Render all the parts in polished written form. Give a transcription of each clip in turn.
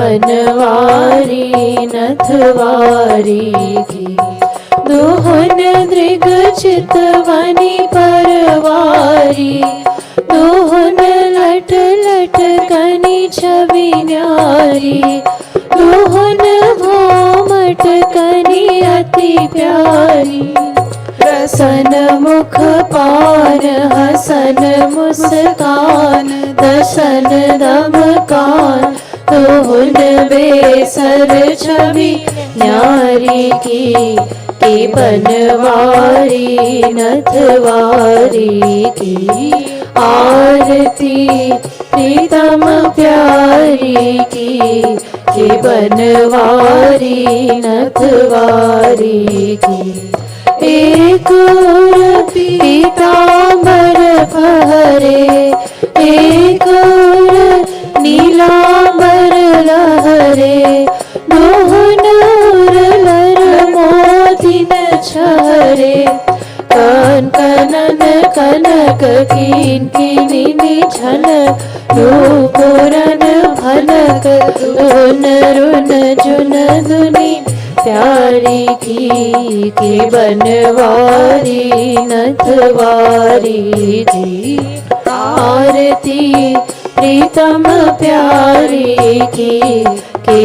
बनवारी नथवारी की। दोहन दृग चितवनी परवारी, दोहन लट लट कनी छवि न्यारी, दोहन भौमट कनी अति प्यारी। रसन मुख पान हसन मुस्कान, दसन दमकान दोहन बेसर छवि न्यारी की। बनवारी नथवारी की। आरती प्रीतम प्यारी की, बनवारी नथवारी की। एक और पीतांबर फहरे, एक और नीलांबर लहरे, दोहन लर मोतिन छहरे। कन कनन कनक कीन कीनी झलक, नूपुरन भलक रुन रुन जुन धुनी प्यारी की। बनवारी नथवारी की। आरती प्रीतम प्यारी की,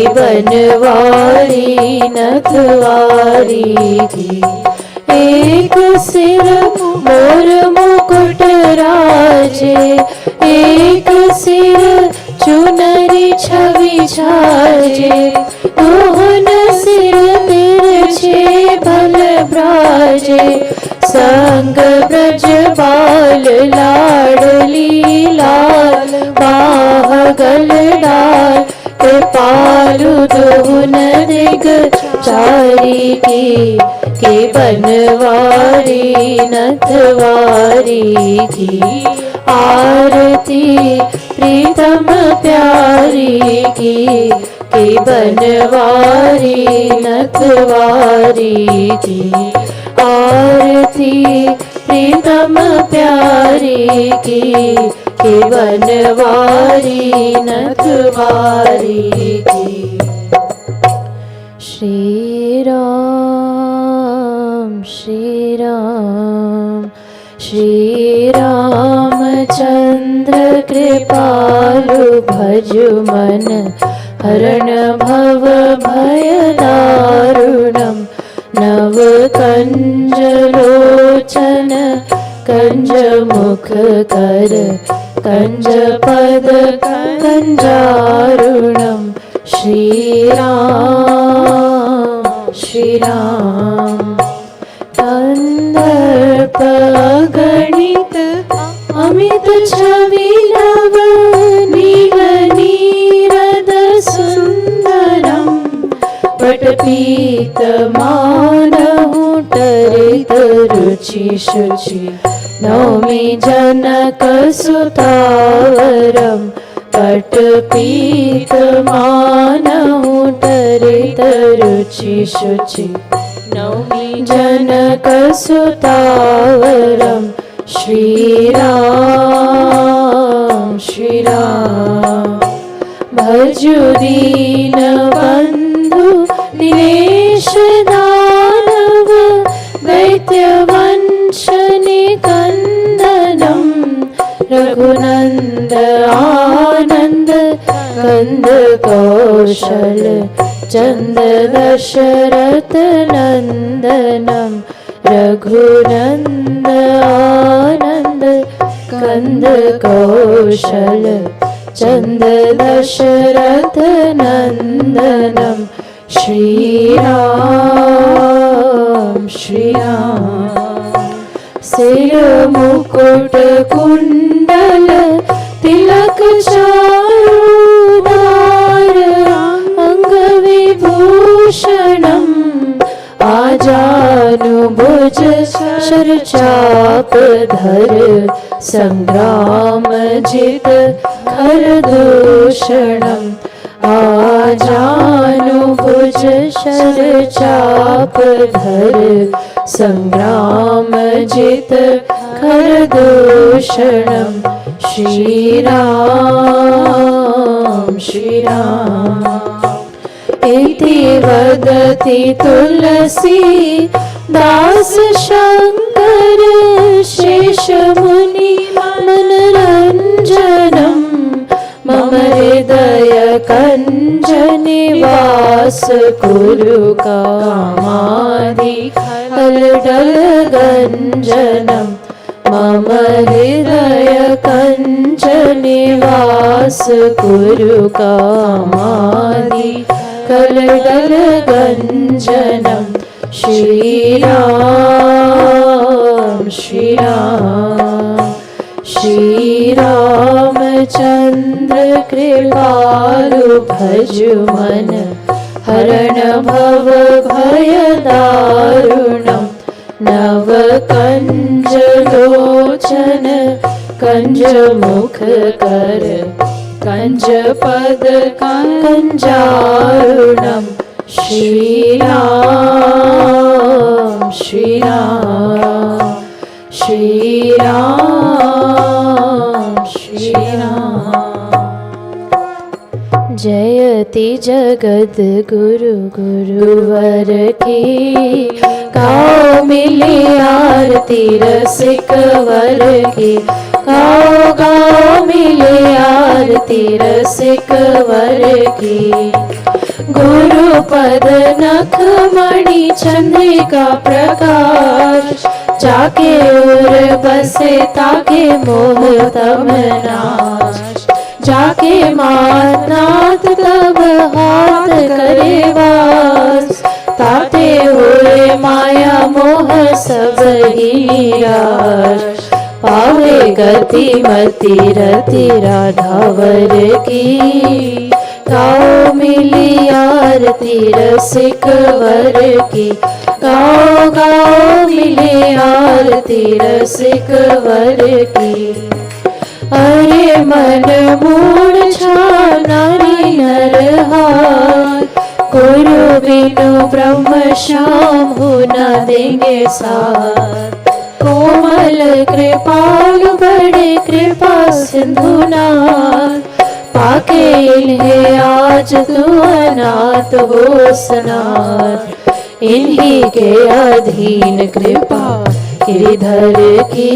बनवारी नथवारी की। एक सिर मोर मुकुट राजे, एक सिर चुनरी छवि छाजे, दोहन सिर तिरछे भल ब्राजे। संग ब्रज बाल लाडली लाल, बाह गल डाल पालु दोहन दिग चारी की। बनवारी नथवारी की। आरती प्रीतम प्यारी की, बनवारी नथवारी की। आरती प्रीतम प्यारी की, बनवारी नथवारी की। श्री राम श्री राम श्री रामचंद्र कृपालु भजु मन, हरण भव भय दारुणम। नव कंज लोचन कंज मुख कर, कंज पद कंजारुणम। श्री राम श्री राम। कंदर्प गणित अमित छवि नव, नील नीरद सुंदरम। पटपीत मानहु तरित रुचि शुचि, नौमि जनक सुतावरम। पटपीत मानहु तरित रुचि शुचि, नौमि जनक सुतावरम। श्री राम श्री राम। भजु दीन बंधु दिनेश दानव, दैत्य वंश निकंदनम। रघुनंद आनंद कंद कौशल, चंद दशरथ नंदनम। रघुनंद आनंद कंद कौशल, चंद दशरथ नंदनम। श्री राम श्री राम। सिर मुकुट कुंडल तिलक चारुदार, अंग विभूषणम। आजानुभुज शरचाप धर, संग्राम जित खरदूषणम। आजानुभुज शरचाप धर, संग्राम जित खरदूषणम। श्री राम श्री राम। इति वदति तुलसी दास शंकर शेष मुनि मनरंजनम मम हृदय कंज निवास कुरु कामादि खलडल गंजनम मम हृदय कंज निवास कुरु कामादि खलडल गंजनम श्री राम श्री राम। श्री रामचंद्र कृपालु भजु मन हरण भव भय दारुणम नव कंज लोचन कंज मुख कर कंज पद कंजारुणम श्री राम श्री राम श्री राम श्री राम। जयति जगद गुरु गुरुवर की गाओ मिली आरती रसिक वर की गाओ गाओ मिली आरती रसिक वर की। गुरु पद नख मणि चंद्रिका प्रकाश जाके उर बसे ताके मोह तम नाश जाके मातनाथ तब हाथ करे वास ताते हुए माया मोह सब ही निराश पावे गति मति रति राधावर की गाओ मिली आरती रसिक वर की गाओ गाओ मिली आरती रसिक वर की। अरे मन मूढ़ छा नारी नर हार गुरु बिनु ब्रह्म श्याम हो न देंगे साथ कोमल कृपालु बड़े कृपा सिंधुनाथ पाके इन्हें आज तू अनाथ हो सनाथ इन्हीं के अधीन कृपा गिरिधर की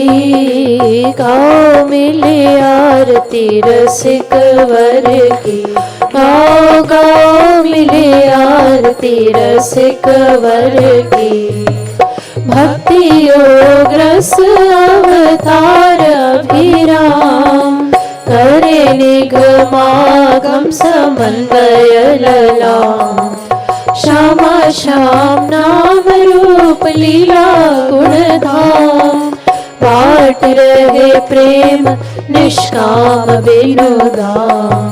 गाओ मिली आरती रसिक वर की गाओ गाओ मिली आरती रसिक वर की। भक्ति योग रस अवतार अभिराम करे निगमागम समन्वय ललाम श्यामा श्याम नाम रूप लीला गुण धाम बाट रहे प्रेम निष्काम विनोदाम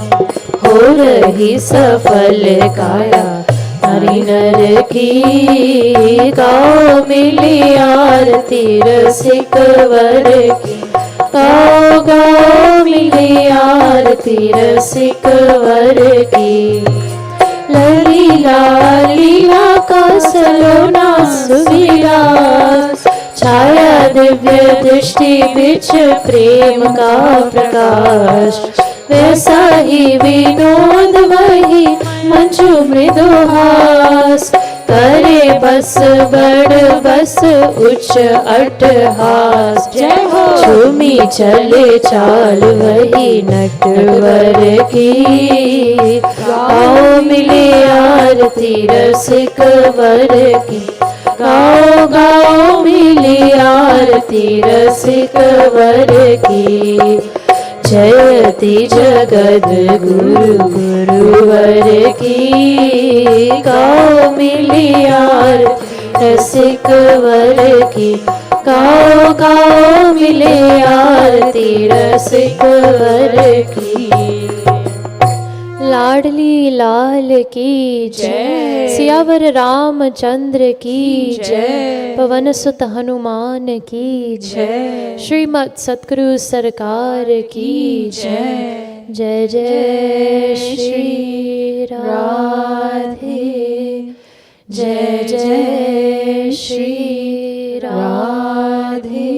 हो रही सफल काया हरि नर की गाओ मिली आरती रसिक वर की गाओ गाओ मिली आरती रसिक वर की। लीला लीला का सलोना सुविलास छाया दिव्य दृष्टि बिच प्रेम का प्रकाश वैसा ही विनोद वही मंजू मृदुहास करे बस बड़ बस उच्च अट्टहास जय हो झूमी चले चाल वही नटवर की गाओ मिले आरती रसिक वर की गाओ गाओ मिली आरती रसिक वर की। जयति जगद गुरु गुरुवर की गाओ मिली आरती रसिक वर की गाओ गाओ मिले आरती रसिक वर की। लाडली लाल की जय सियावर रामचंद्र की जय पवन सुत हनुमान की जय श्रीमद सतगुरु सरकार की जय। जय जय श्री राधे जय जय श्री राधे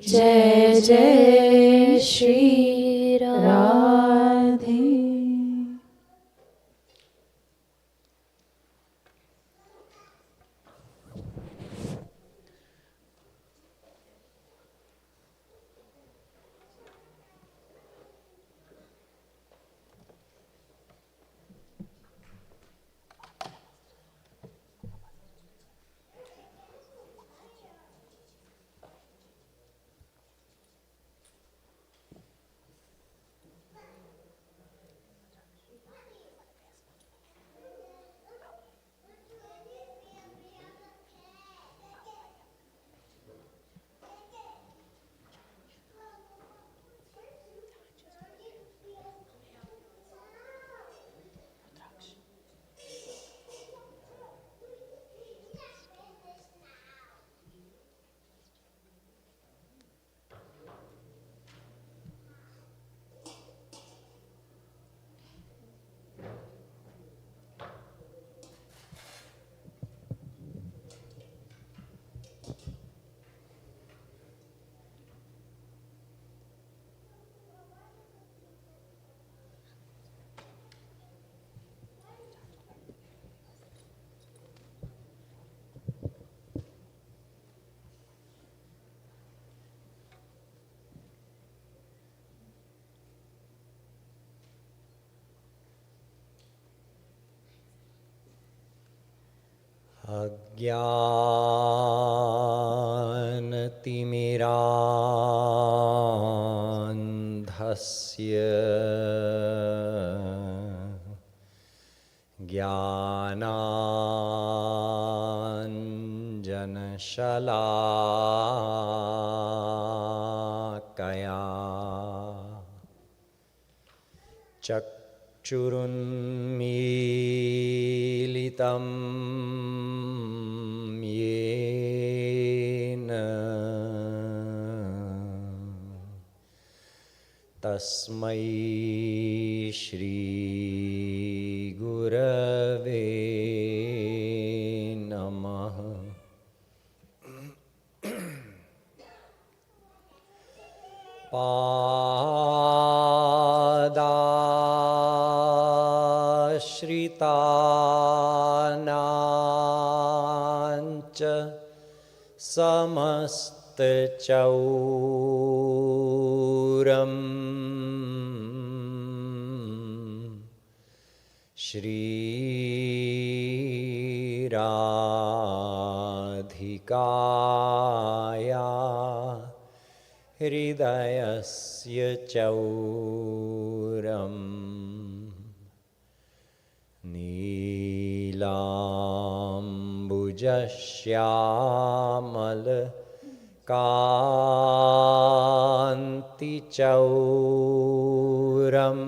जय जय श्री राधे। ज्ञानतिमिरान्धस्य ज्ञानाञ्जनशलाकया चक्षुरुन्मीलितं येन तस्मै श्री गुरवे नमः। पादाश्रितानाञ्च समस्तचौरम् श्रीराधिकाया हृदयस्य चौरम् नीलाम्बुजश्यामलकान्तिचौरम्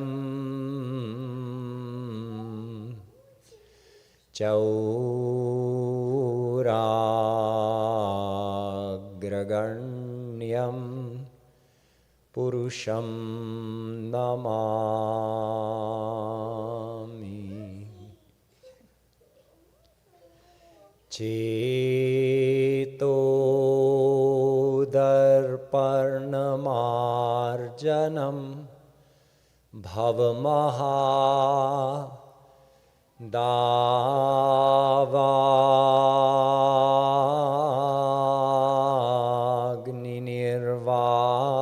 चौराग्रगण्यं पुरुषं नमामि। चेतोदर्पणमार्जनं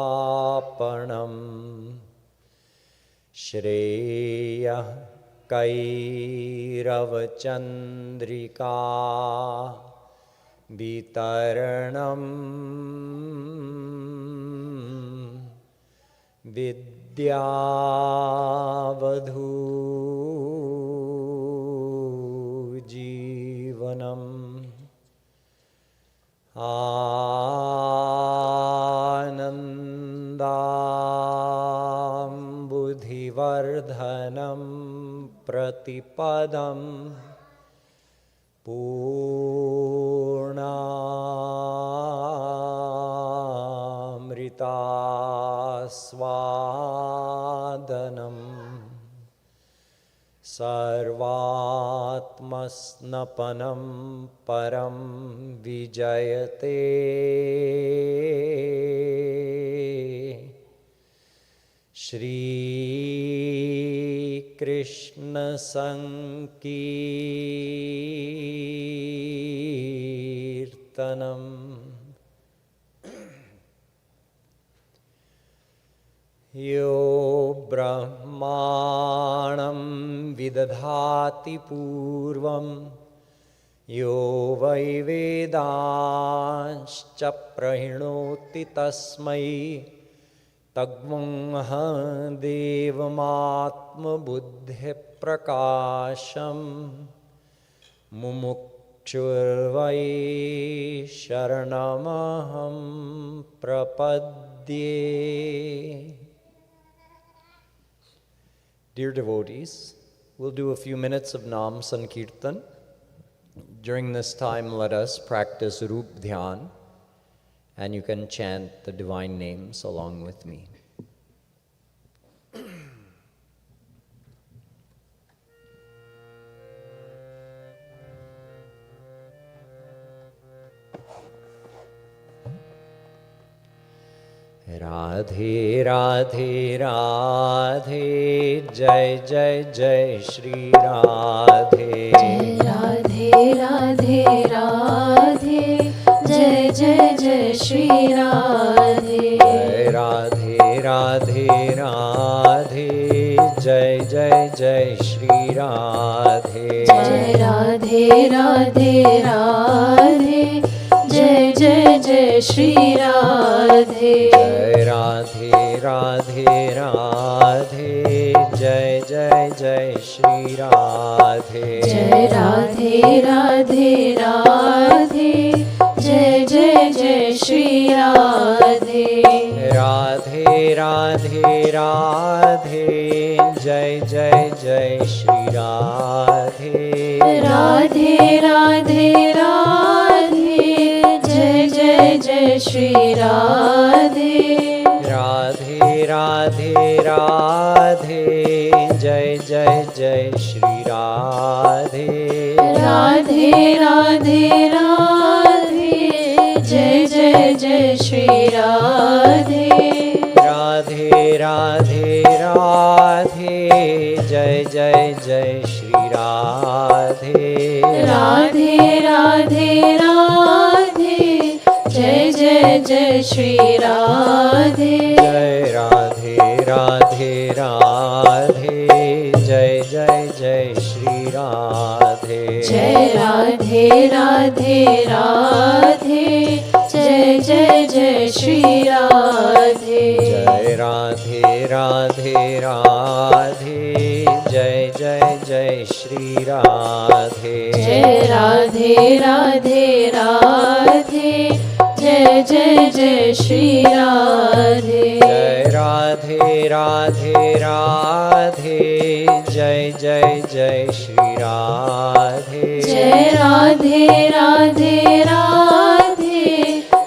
दावाग्निर्वापणं श्रेयः कैरवचन्द्रिका वितरणं विद्यावधूजीवनम् आनन्दाम्बुधिवर्धनं प्रतिपदं पूर्णामृतास्वादनं सर्वात्मस्नपनं परं विजयते श्रीकृष्णसङ्कीर्तनम्। यो ब्रह्माणं विदधाति पूर्वं यो वै वेदांश्च प्रणोति तस्मै तद्ब्रह्म देवमात्मबुद्धिप्रकाशं मुमुक्षुर्वै शरणमहं प्रपद्ये। Dear devotees, we'll do a few minutes of Nam Sankirtan. During this time, let us practice Roop Dhyan, and you can chant the divine names along with me. Radhe Radhe Radhe Jai Jai Jai Shri Radhe Radhe Radhe Radhe Jai Jai Jai Shri Radhe Radhe Radhe Radhe जय जय जय श्री राधे। जय राधे राधे राधे, जय जय जय श्री राधे। जय राधे राधे राधे, जय जय जय श्री राधे। जय राधे राधे राधे, जय जय जय श्री राधे। राधे राधे राधे, जय जय जय श्री राधे। राधे राधे राधे, जय जय जय श्री राधे। राधे राधे राधे, जय जय जय श्री राधे। राधे राधे राधे, जय जय जय श्री राधे। राधे राधे राधे, जय जय जय श्री राधे। राधे राधे राधे, जय जय जय श्री राधे। जय राधे राधे राधे, जय जय जय श्री राधे। जय राधे राधे राधे, जय जय जय श्री राधे। जय राधे राधे राधे, जय जय जय श्री राधे। जय राधे राधे राधे, जय जय जय श्री राधे। जय राधे राधे राधे, जय जय जय श्री राधे। जय राधे राधे राधे,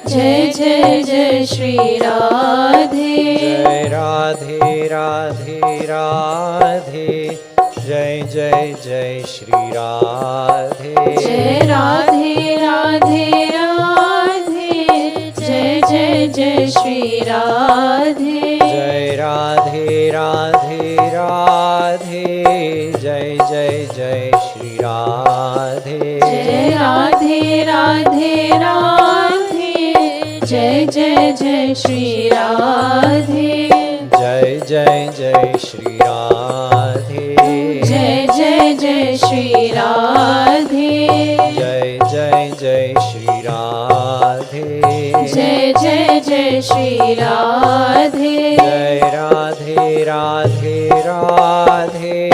जय जय जय श्री राधे। जय राधे राधे राधे, जय जय जय श्री राधे। जय राधे राधे राधे, जय जय जय श्री राधे। जय राधे राधे राधे, जय जय जय श्री राधे। जय राधे राधे राधे, जय जय जय श्री राधे। जय जय जय श्री राधे। जय जय जय श्री राधे। जय जय जय श्री राधे। जय जय जय श्री राधे। जय राधे राधे राधे,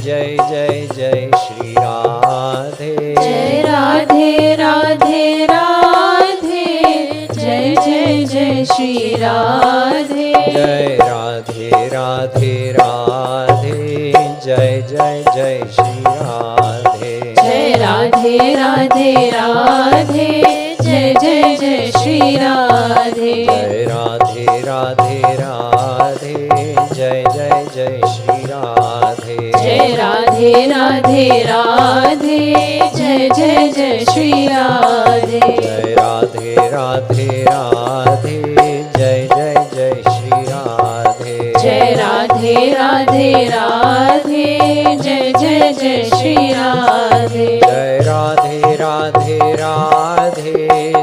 जय जय जय श्री राधे। जय राधे राधे राधे, जय जय जय श्री राधे। जय राधे राधे राधे, जय जय जय श्री राधे। जय राधे राधे राधे, जय जय जय श्री राधे। जय राधे राधे राधे, जय जय जय श्री राधे। जय राधे राधे राधे, जय जय जय श्री राधे। जय राधे राधे राधे, जय जय जय श्री राधे। जय राधे राधे राधे, जय जय जय श्री राधे। जय राधे राधे राधे,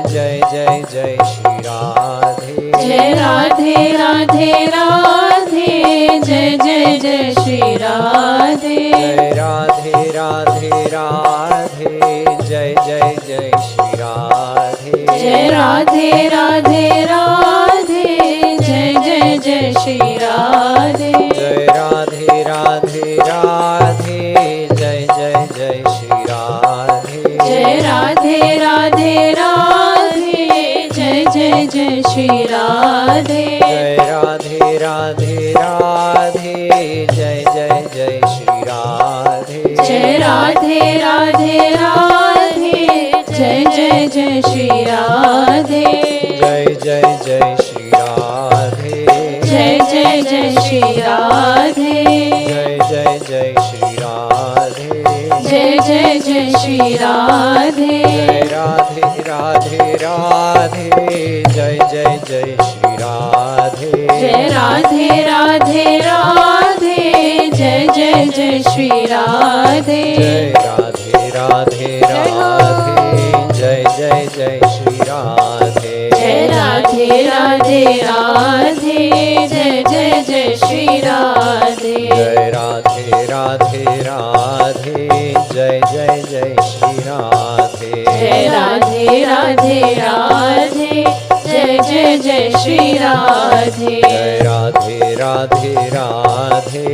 जय जय जय श्री राधे। जय राधे राधे राधे, जय जय जय श्री राधे। जय राधे राधे राधे, जय जय जय श्री राधे। जय राधे राधे राधे, जय जय जय श्री राधे। जय राधे राधे राधे, जय जय जय श्री राधे। जय राधे राधे राधे, जय जय जय श्री राधे। जय राधे राधे राधे, जय जय जय श्री राधे। जय राधे राधे राधे, जय जय जय श्री राधे। जय जय जय श्री राधे। जय जय जय श्री राधे। जय जय जय श्री राधे। जय जय जय श्री राधे। जय राधे राधे राधे, जय जय जय श्री राधे। जय राधे राधे राधे, जय जय जय श्री राधे। जय राधे राधे राधे, जय जय जय श्री राधे। जय राधे राधे राधे, जय जय जय श्री राधे। जय Radhe Radhe, Jai Jai Jai Shri Radhe. Jai Radhe Radhe Radhe, Jai Jai Jai Shri Radhe. Jai Radhe Radhe Radhe,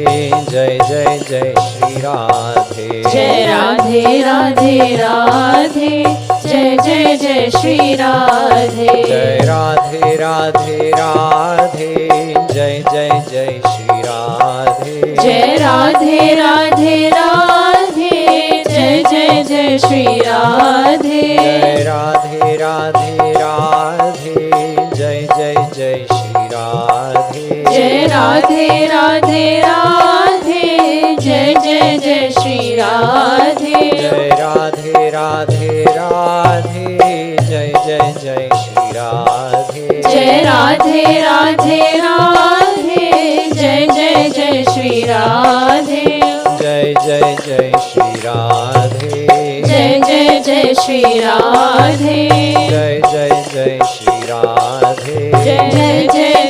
Jai Jai Jai Shri Radhe. Jai Radhe Radhe Radhe, Jai Jai Jai Shri Radhe. Jai Radhe Radhe Radhe, Jai Jai Jai Shri Radhe. Jai Radhe Radhe Radhe, Jai Jai Jai Shri Radhe. Jai Radhe Radhe Radhe, Jai Jai Jai Shri Radhe. Jai Radhe Radhe Radhe, Jai Jai Jai Shri Radhe. Jai Radhe Radhe Radhe, Jai Jai Jai Shri Radhe. Jai Radhe Radhe Radhe, Jai Jai Jai Shri Radhe. Jai Jai Jai Shri Radhe. Jai Jai Jai Shri Radhe. Jai Jai Jai Shri Radhe. Jai Jai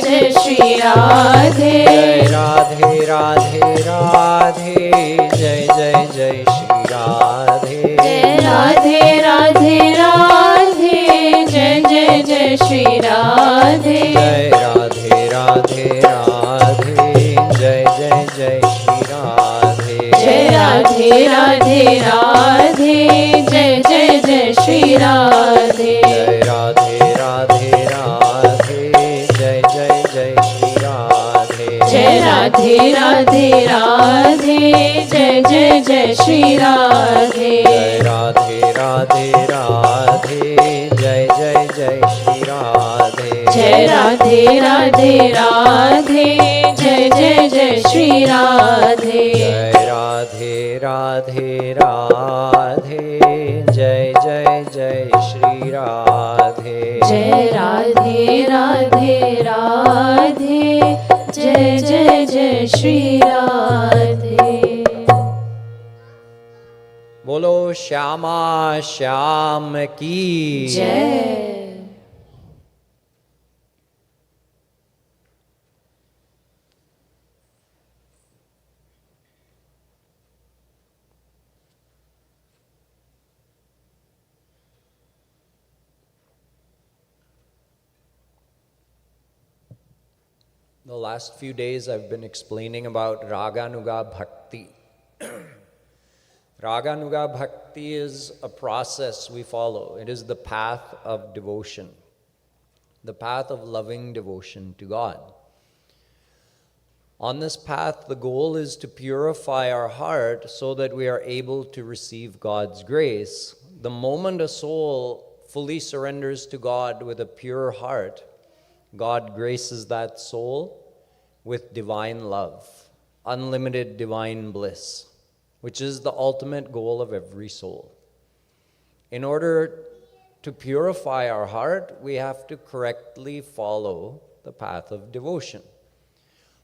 Jai Shri Radhe. Jai Radhe Radhe Radhe, Jai Jai Jai Shri Radhe. Jai Radhe Radhe Radhe, Jai Jai Jai Shri Radhe. Jai Radhe Radhe Radhe, Jai Jai Jai Shri Radhe. Jai Radhe Radhe Radhe, Jai Jai Jai Shri Radhe. Jai Radhe Radhe Radhe, Jai Jai Jai Shri Radhe. Jai Radhe Radhe Radhe, Jai Jai Jai Shri Radhe. Jai Radhe Radhe Radhe, Jai Jai Jai Shri Radhe. Jai Radhe Radhe Radhe, Jai Jai Jai Shri Radhe. Jai Radhe Radhe Radhe, Jai Jai Jai Shri Radhe. Jai Radhe Radhe Radhe, Jai Jai Jai Shri Radhe. Bolo Shyama Shyam Ki. Jai. The last few days I've been explaining about Raganuga Bhakti. Raganuga Bhakti is a process we follow. It is the path of devotion, the path of loving devotion to God. On this path, the goal is to purify our heart so that we are able to receive God's grace. The moment a soul fully surrenders to God with a pure heart, God graces that soul with divine love, unlimited divine bliss, which is the ultimate goal of every soul. In order to purify our heart, we have to correctly follow the path of devotion.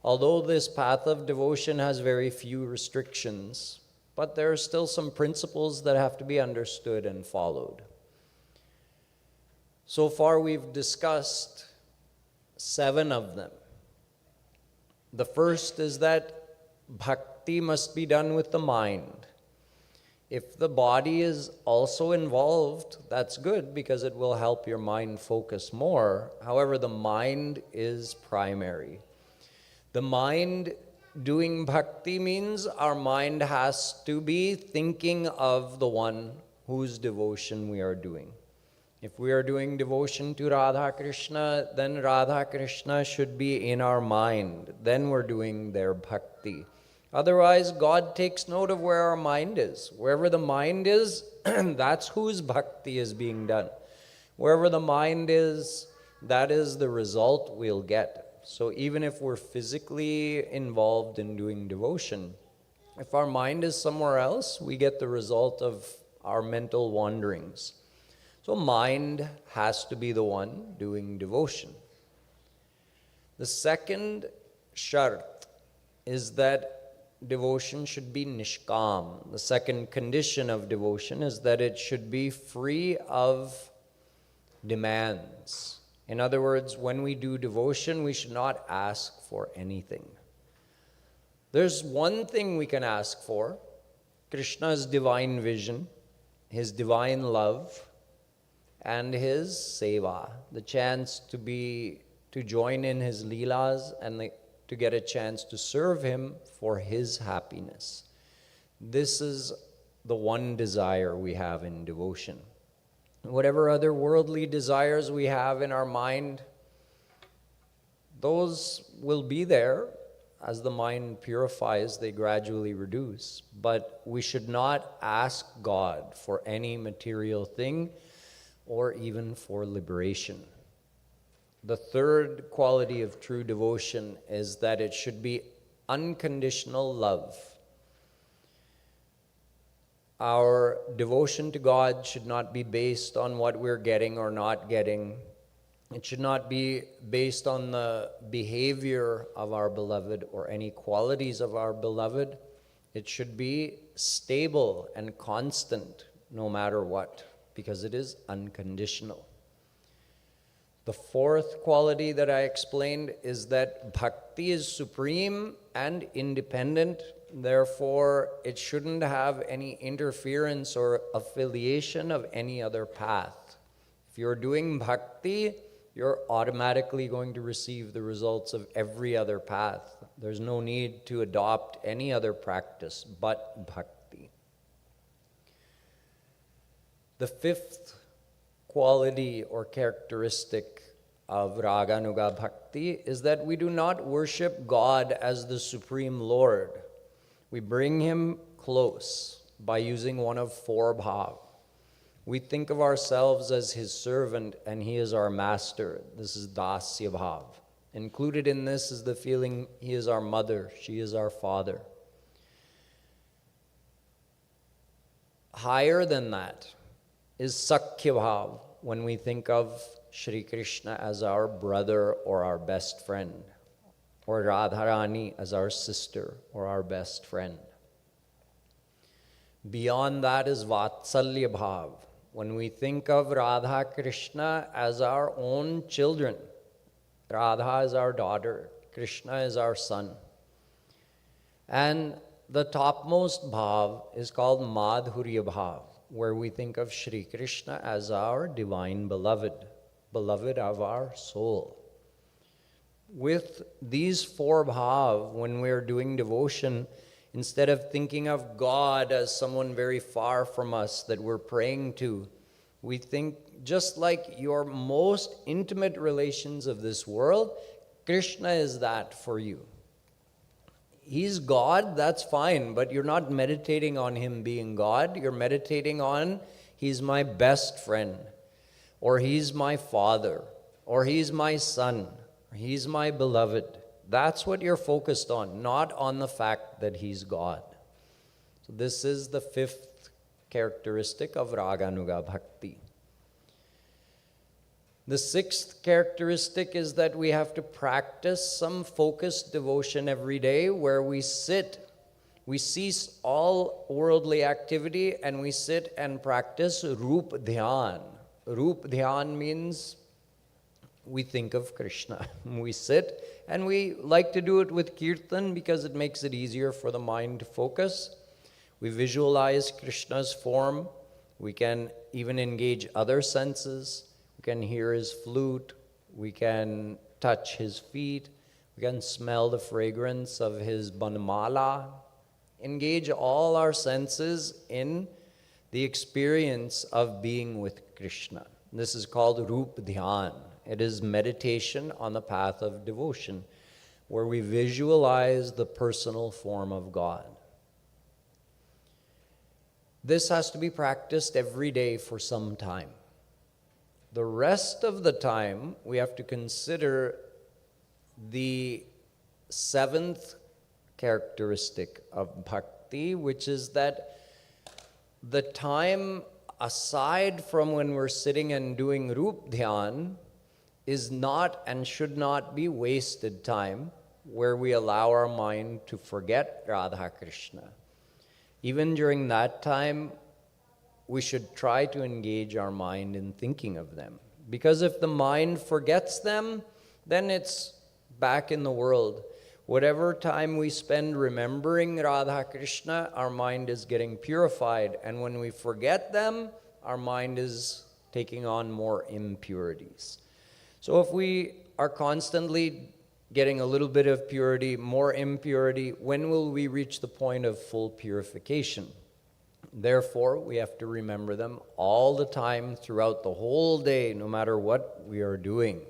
Although this path of devotion has very few restrictions, but there are still some principles that have to be understood and followed. So far, we've discussed 7 of them. The first is that bhakti must be done with the mind. If the body is also involved, that's good because it will help your mind focus more. However, the mind is primary. The mind doing bhakti means our mind has to be thinking of the one whose devotion we are doing. If we are doing devotion to Radha Krishna, then Radha Krishna should be in our mind. Then we're doing their bhakti. Otherwise, God takes note of where our mind is. Wherever the mind is, that's whose bhakti is being done. Wherever the mind is, that is the result we'll get. So even if we're physically involved in doing devotion, if our mind is somewhere else, we get the result of our mental wanderings. So mind has to be the one doing devotion. The second shart is that devotion should be nishkam. The second condition of devotion is that it should be free of demands. In other words, when we do devotion, we should not ask for anything. There's one thing we can ask for: Krishna's divine vision, his divine love, and his seva, the chance to join in his leelas and to get a chance to serve him for his happiness. This is the one desire we have in devotion. Whatever other worldly desires we have in our mind, those will be there. As the mind purifies, they gradually reduce. But we should not ask God for any material thing or even for liberation. The third quality of true devotion is that it should be unconditional love. Our devotion to God should not be based on what we're getting or not getting. It should not be based on the behavior of our beloved or any qualities of our beloved. It should be stable and constant no matter what, because it is unconditional. The fourth quality that I explained is that bhakti is supreme and independent. Therefore, it shouldn't have any interference or affiliation of any other path. If you're doing bhakti, you're automatically going to receive the results of every other path. There's no need to adopt any other practice but bhakti. The fifth quality or characteristic of Raganuga Bhakti is that we do not worship God as the Supreme Lord. We bring him close by using one of four bhav. We think of ourselves as his servant and he is our master. This is dasya bhav. Included in this is the feeling he is our mother, she is our father. Higher than that is sakhya bhav, when we think of Shri Krishna as our brother or our best friend, or Radharani as our sister or our best friend. Beyond that is vatsalya bhav, when we think of Radha Krishna as our own children. Radha is our daughter, Krishna is our son. And the topmost bhav is called madhurya bhav, where we think of Shri Krishna as our divine beloved, beloved of our soul. With these four bhav, when we're doing devotion, instead of thinking of God as someone very far from us that we're praying to, we think just like your most intimate relations of this world, Krishna is that for you. He's God, that's fine, but you're not meditating on him being God. You're meditating on, he's my best friend, or he's my father, or he's my son, or he's my beloved. That's what you're focused on, not on the fact that he's God. So this is the fifth characteristic of Raganuga Bhakti. The sixth characteristic is that we have to practice some focused devotion every day where we sit, we cease all worldly activity and we sit and practice Rup Dhyan. Rup Dhyan means we think of Krishna. We sit and we like to do it with Kirtan because it makes it easier for the mind to focus. We visualize Krishna's form. We can even engage other senses. We can hear his flute, we can touch his feet, we can smell the fragrance of his banmala. Engage all our senses in the experience of being with Krishna. This is called Rup Dhyan. It is meditation on the path of devotion, where we visualize the personal form of God. This has to be practiced every day for some time. The rest of the time, we have to consider the seventh characteristic of bhakti, which is that the time aside from when we're sitting and doing Rup Dhyan is not and should not be wasted time where we allow our mind to forget Radha Krishna. Even during that time, we should try to engage our mind in thinking of them. Because if the mind forgets them, then it's back in the world. Whatever time we spend remembering Radha Krishna, our mind is getting purified. And when we forget them, our mind is taking on more impurities. So if we are constantly getting a little bit of purity, more impurity, when will we reach the point of full purification? Therefore, we have to remember them all the time throughout the whole day, no matter what we are doing.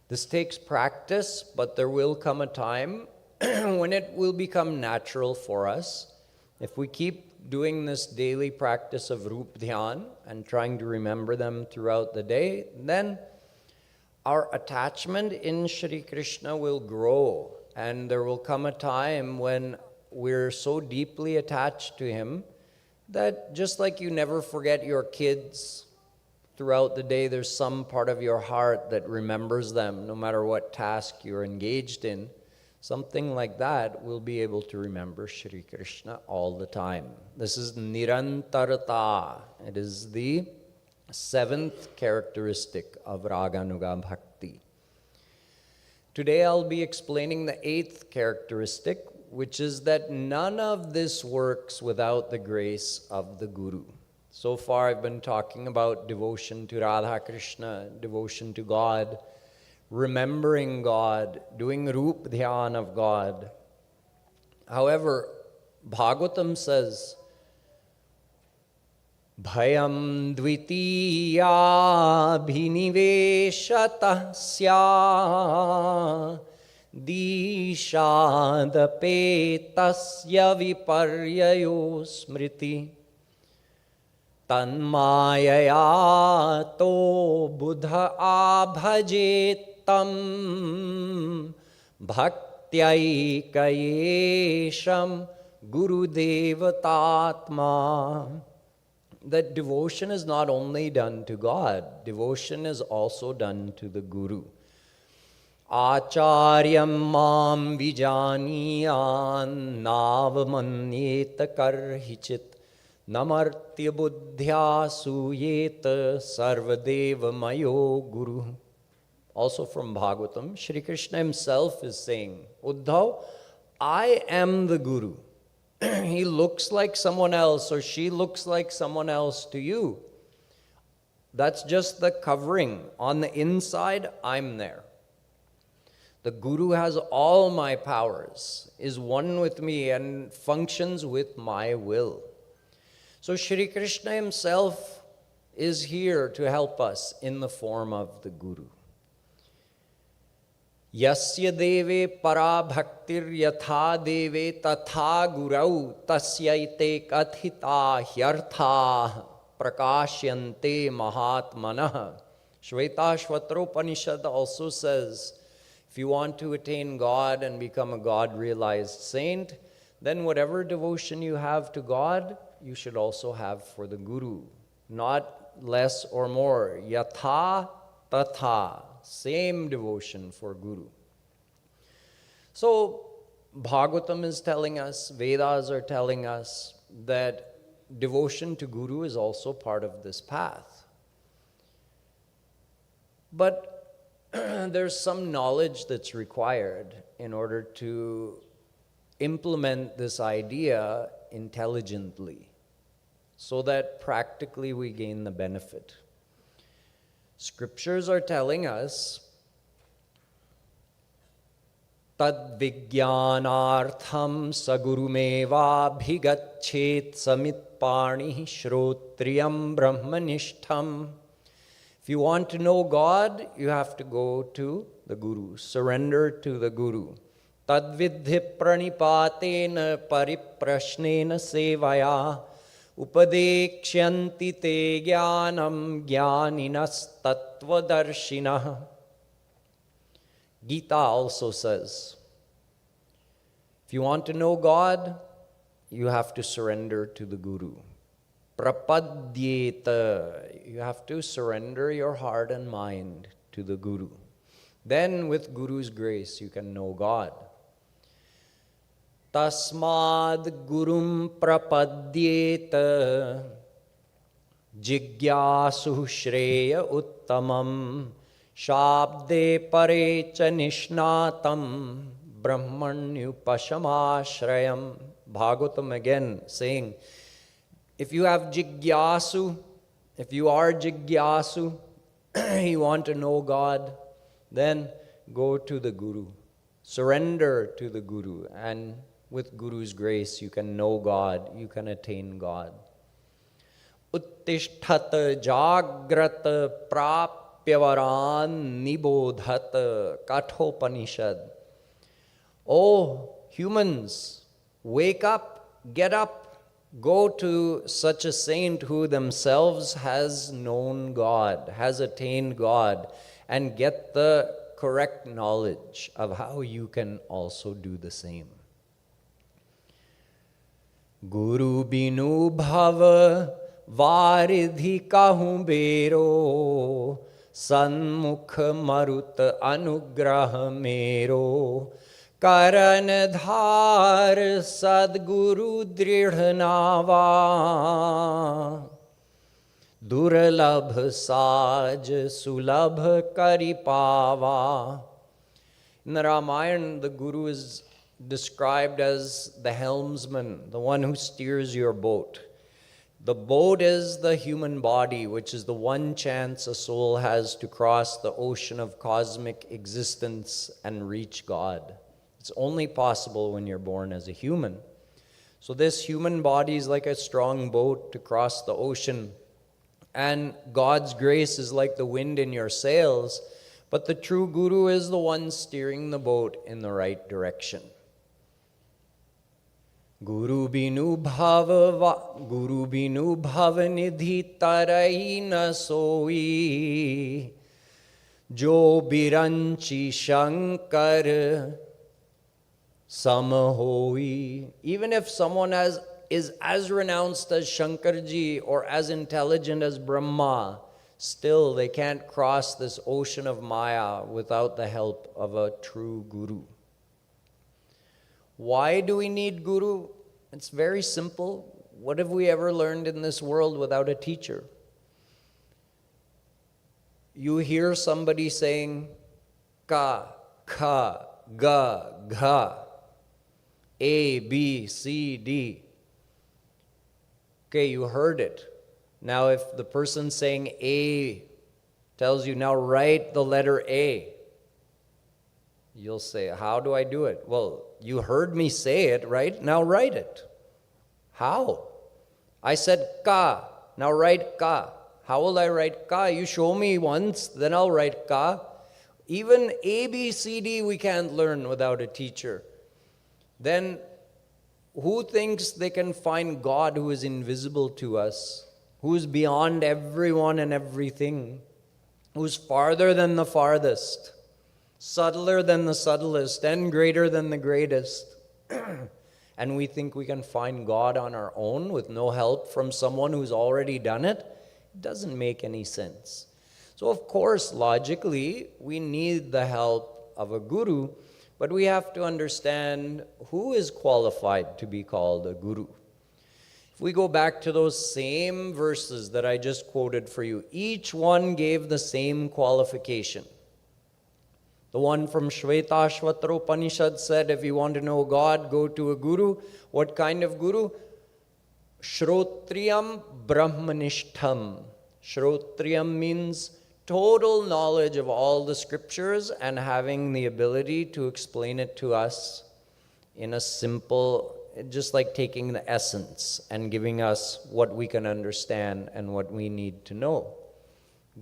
This takes practice, but there will come a time when it will become natural for us. If we keep doing this daily practice of Rup Dhyan and trying to remember them throughout the day, then our attachment in Shri Krishna will grow, and there will come a time when we're so deeply attached to him that just like you never forget your kids, throughout the day there's some part of your heart that remembers them no matter what task you're engaged in. Something like that will be able to remember Shri Krishna all the time. This is nirantarata. It is the seventh characteristic of Raganuga Bhakti. Today I'll be explaining the eighth characteristic, which is that none of this works without the grace of the Guru. So far I've been talking about devotion to Radha Krishna, devotion to God, remembering God, doing Rup Dhyan of God. However, Bhagavatam says, Bhayam dvitiya bhiniveshatah sya dishadapetasya viparyayo smriti tanmayaya to buddha abhajetam bhaktyayikayesham gurudevatatma. That devotion is not only done to God, devotion is also done to the Guru. Acharyam mam vijaniyan navamanyeta karhichit namartya buddhya suyeta sarvadeva mayo guru. Also from Bhagavatam, Shri Krishna himself is saying, Uddhav, I am the Guru. He looks like someone else or she looks like someone else to you. That's just the covering. On the inside, I'm there. The Guru has all my powers, is one with me and functions with my will. So Shri Krishna himself is here to help us in the form of the Guru. Yasya deve para bhaktir yatha deve tatha gurau tasyaite kathita hyartha prakashyante mahatmanah. Shvetashvatropanishad also says, if you want to attain God and become a God-realized saint, then whatever devotion you have to God, you should also have for the Guru. Not less or more. Yatha tatha. Same devotion for Guru. So, Bhagavatam is telling us, Vedas are telling us that devotion to Guru is also part of this path. But there's some knowledge that's required in order to implement this idea intelligently so that practically we gain the benefit. Scriptures are telling us tad vijnanartham sagurumeva bhigachet samitpani shrotriyam brahmanishtham. If you want to know God, you have to go to the Guru, surrender to the Guru. Tad vidhi pranipatena pariprashnena sevaya upadekshanti te jnanam jnaninas tattvadarshina. Gita also says, if you want to know God, you have to surrender to the Guru. Prapadyeta, you have to surrender your heart and mind to the Guru. Then with Guru's grace, you can know God. Tasmad gurum prapadyeta jigyasu shreya uttamam shabde pare cha nishnatam brahmanyupashamashrayam. Bhagavatam again saying, if you have jigyasu, if you are jigyasu, you want to know God, then go to the Guru. Surrender to the Guru, and with Guru's grace you can know God, you can attain God. Uttishthata jagrata prapyavaran nibodhata kathopanishad. Oh, humans, wake up, get up, go to such a saint who themselves has known God, has attained God, and get the correct knowledge of how you can also do the same. Guru binu bhava varidhi kahu bero, sanmukh marut anugrah mero, karan dhar sadguru dridhnava, durlabh saj sulabh karipava. In the Ramayana, the Guru is described as the helmsman, the one who steers your boat. The boat is the human body, which is the one chance a soul has to cross the ocean of cosmic existence and reach God. It's only possible when you're born as a human. So this human body is like a strong boat to cross the ocean, and God's grace is like the wind in your sails, but the true Guru is the one steering the boat in the right direction. Guru binu bhavanidhi tarai na soi, jo biranchi shankar samahoi. Even if someone is as renounced as Shankarji or as intelligent as Brahma, still they can't cross this ocean of Maya without the help of a true Guru. Why do we need Guru? It's very simple. What have we ever learned in this world without a teacher? You hear somebody saying ka, kha, ga, gha, A, B, C, D. Okay, you heard it. Now if the person saying A tells you, now write the letter A, you'll say, how do I do it? Well, you heard me say it, right? Now write it. How? I said ka. Now write ka. How will I write ka? You show me once, then I'll write ka. Even A, B, C, D we can't learn without a teacher. Then who thinks they can find God who is invisible to us, who is beyond everyone and everything, who's farther than the farthest, subtler than the subtlest, and greater than the greatest? And we think we can find God on our own with no help from someone who's already done it? It doesn't make any sense. So of course, logically, we need the help of a guru, but we have to understand who is qualified to be called a guru. If we go back to those same verses that I just quoted for you, each one gave the same qualification. The one from Shvetashvatra Upanishad said, if you want to know God, go to a guru. What kind of guru? Shrotriyam Brahmanishtham. Shrotriyam means total knowledge of all the scriptures and having the ability to explain it to us in a simple, just like taking the essence and giving us what we can understand and what we need to know.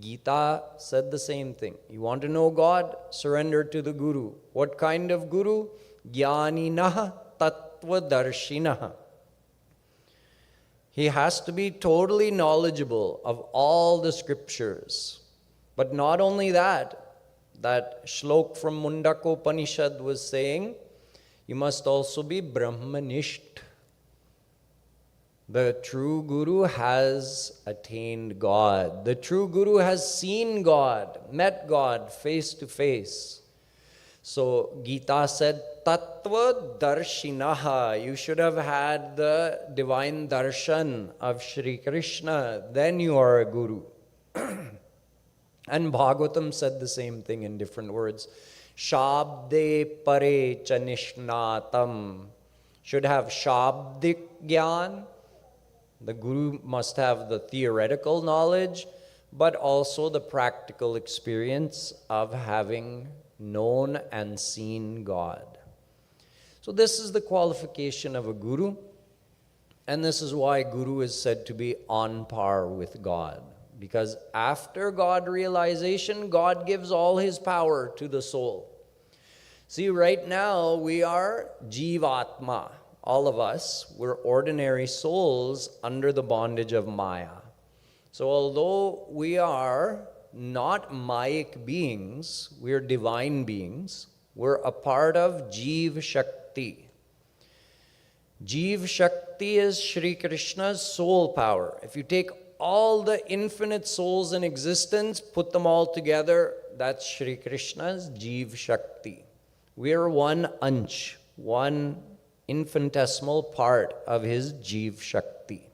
Gita said the same thing. You want to know God? Surrender to the Guru. What kind of Guru? Jnaninaha tattvadarshinaha. He has to be totally knowledgeable of all the scriptures. But not only that, that shlok from Mundaka Upanishad was saying, you must also be Brahmanisht. The true Guru has attained God. The true Guru has seen God, met God face to face. So Gita said, Tattva Darshinaha. You should have had the divine darshan of Shri Krishna. Then you are a Guru. And Bhagavatam said the same thing in different words. Shabde pare cha nishnatam. Should have shabdik gyan. The guru must have the theoretical knowledge, but also the practical experience of having known and seen God. So this is the qualification of a guru, and this is why guru is said to be on par with God. Because after God realization, God gives all his power to the soul. See, right now we are Jivatma. All of us, we're ordinary souls under the bondage of Maya. So although we are not Mayic beings, we're divine beings, we're a part of Jiv Shakti. Jiv Shakti is Shri Krishna's soul power. If you take all the infinite souls in existence, put them all together, that's Shri Krishna's Jiv Shakti. We are one ansh, one infinitesimal part of his Jiv Shakti.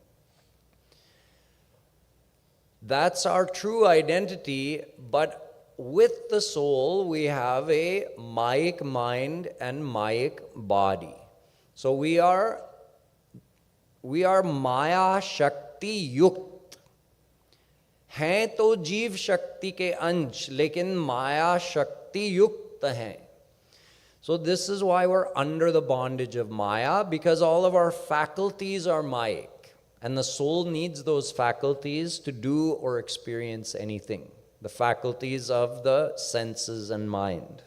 That's our true identity, but with the soul we have a Mayic mind and Mayic body. So we are Maya Shakti Yukt. हैं तो जीव शक्ति के अंश, लेकिन माया शक्ति युक्त हैं. So this is why we're under the bondage of Maya, because all of our faculties are Mayic, and the soul needs those faculties to do or experience anything, the faculties of the senses and mind.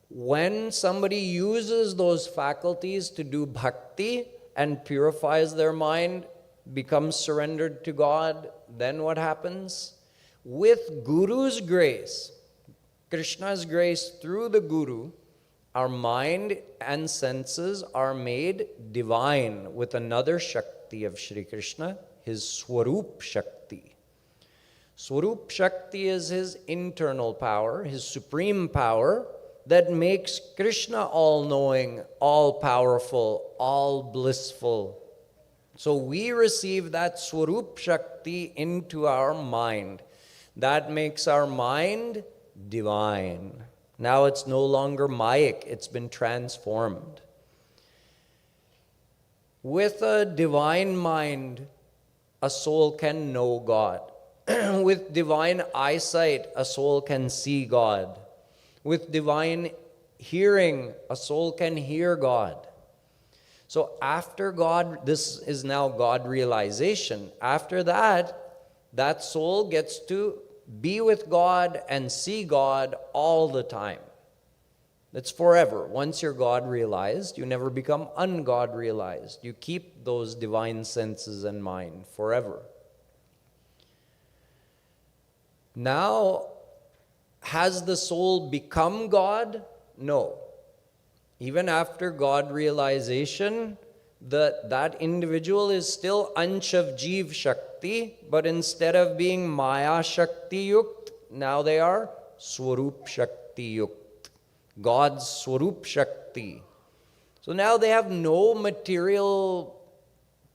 When somebody uses those faculties to do bhakti and purifies their mind, becomes surrendered to God, then what happens? With Guru's grace, Krishna's grace through the Guru, our mind and senses are made divine with another Shakti of Shri Krishna, his Swarup Shakti. Swarup Shakti is his internal power, his supreme power that makes Krishna all-knowing, all-powerful, all-blissful. So we receive that Swarup Shakti into our mind. That makes our mind divine. Now it's no longer Mayic, it's been transformed. With a divine mind, a soul can know God. With divine eyesight, a soul can see God. With divine hearing, a soul can hear God. So after God, this is now God realization. After that, that soul gets to be with God and see God all the time. It's forever. Once you're God realized, you never become ungod realized. You keep those divine senses and mind forever. Now, has the soul become God? No. Even after God realization, that individual is still ansh of Jiv Shakti, but instead of being Maya Shakti Yukt, now they are Swarup Shakti Yukt, God's Swarup Shakti. So now they have no material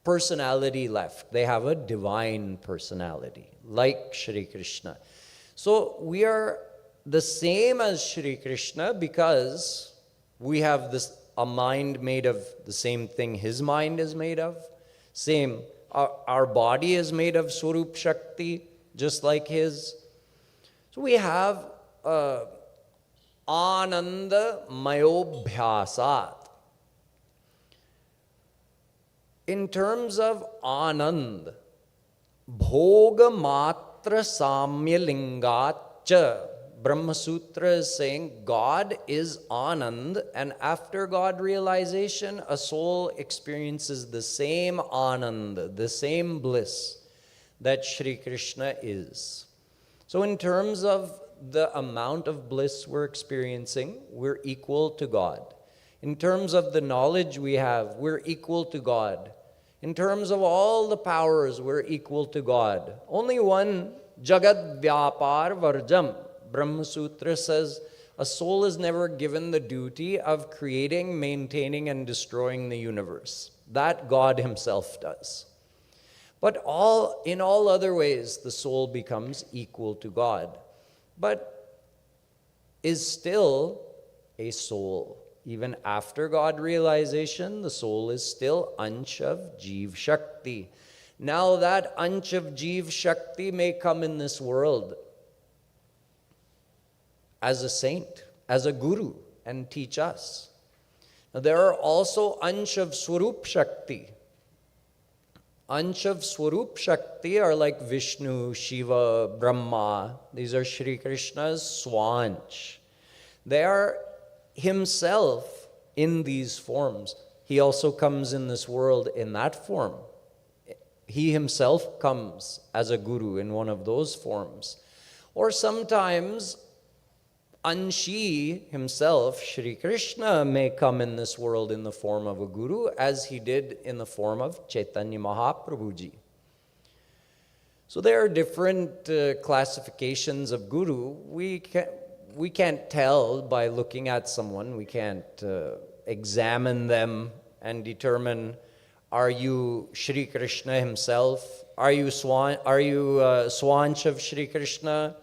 personality left. They have a divine personality, like Shri Krishna. So we are the same as Shri Krishna because we have a mind made of the same thing his mind is made of. Same, our body is made of Swarup Shakti, just like his. So we have Ananda Mayobhyasat. In terms of Anand, Bhoga Matra Samya Lingacha, Brahma Sutra is saying God is Anand, and after God realization, a soul experiences the same Anand, the same bliss that Shri Krishna is. So in terms of the amount of bliss we're experiencing, we're equal to God. In terms of the knowledge we have, we're equal to God. In terms of all the powers, we're equal to God. Only one, Jagad Vyapar Varjam, Brahma Sutra says, a soul is never given the duty of creating, maintaining, and destroying the universe. That God himself does. But in all other ways, the soul becomes equal to God. But is still a soul. Even after God realization, the soul is still Ansh of Jeev Shakti. Now that Ansh of Jeev Shakti may come in this world as a saint, as a guru, and teach us. Now, there are also Ansh of Swarup Shakti. Ansh of Swarup Shakti are like Vishnu, Shiva, Brahma. These are Shri Krishna's Swansh. They are himself in these forms. He also comes in this world in that form. He himself comes as a guru in one of those forms. Or sometimes Anshi himself, Shri Krishna, may come in this world in the form of a guru, as he did in the form of Chaitanya Mahaprabhuji. So there are different classifications of guru. We can't tell by looking at someone. We can't examine them and determine, are you Shri Krishna himself? Are you Swansh of Shri Krishna?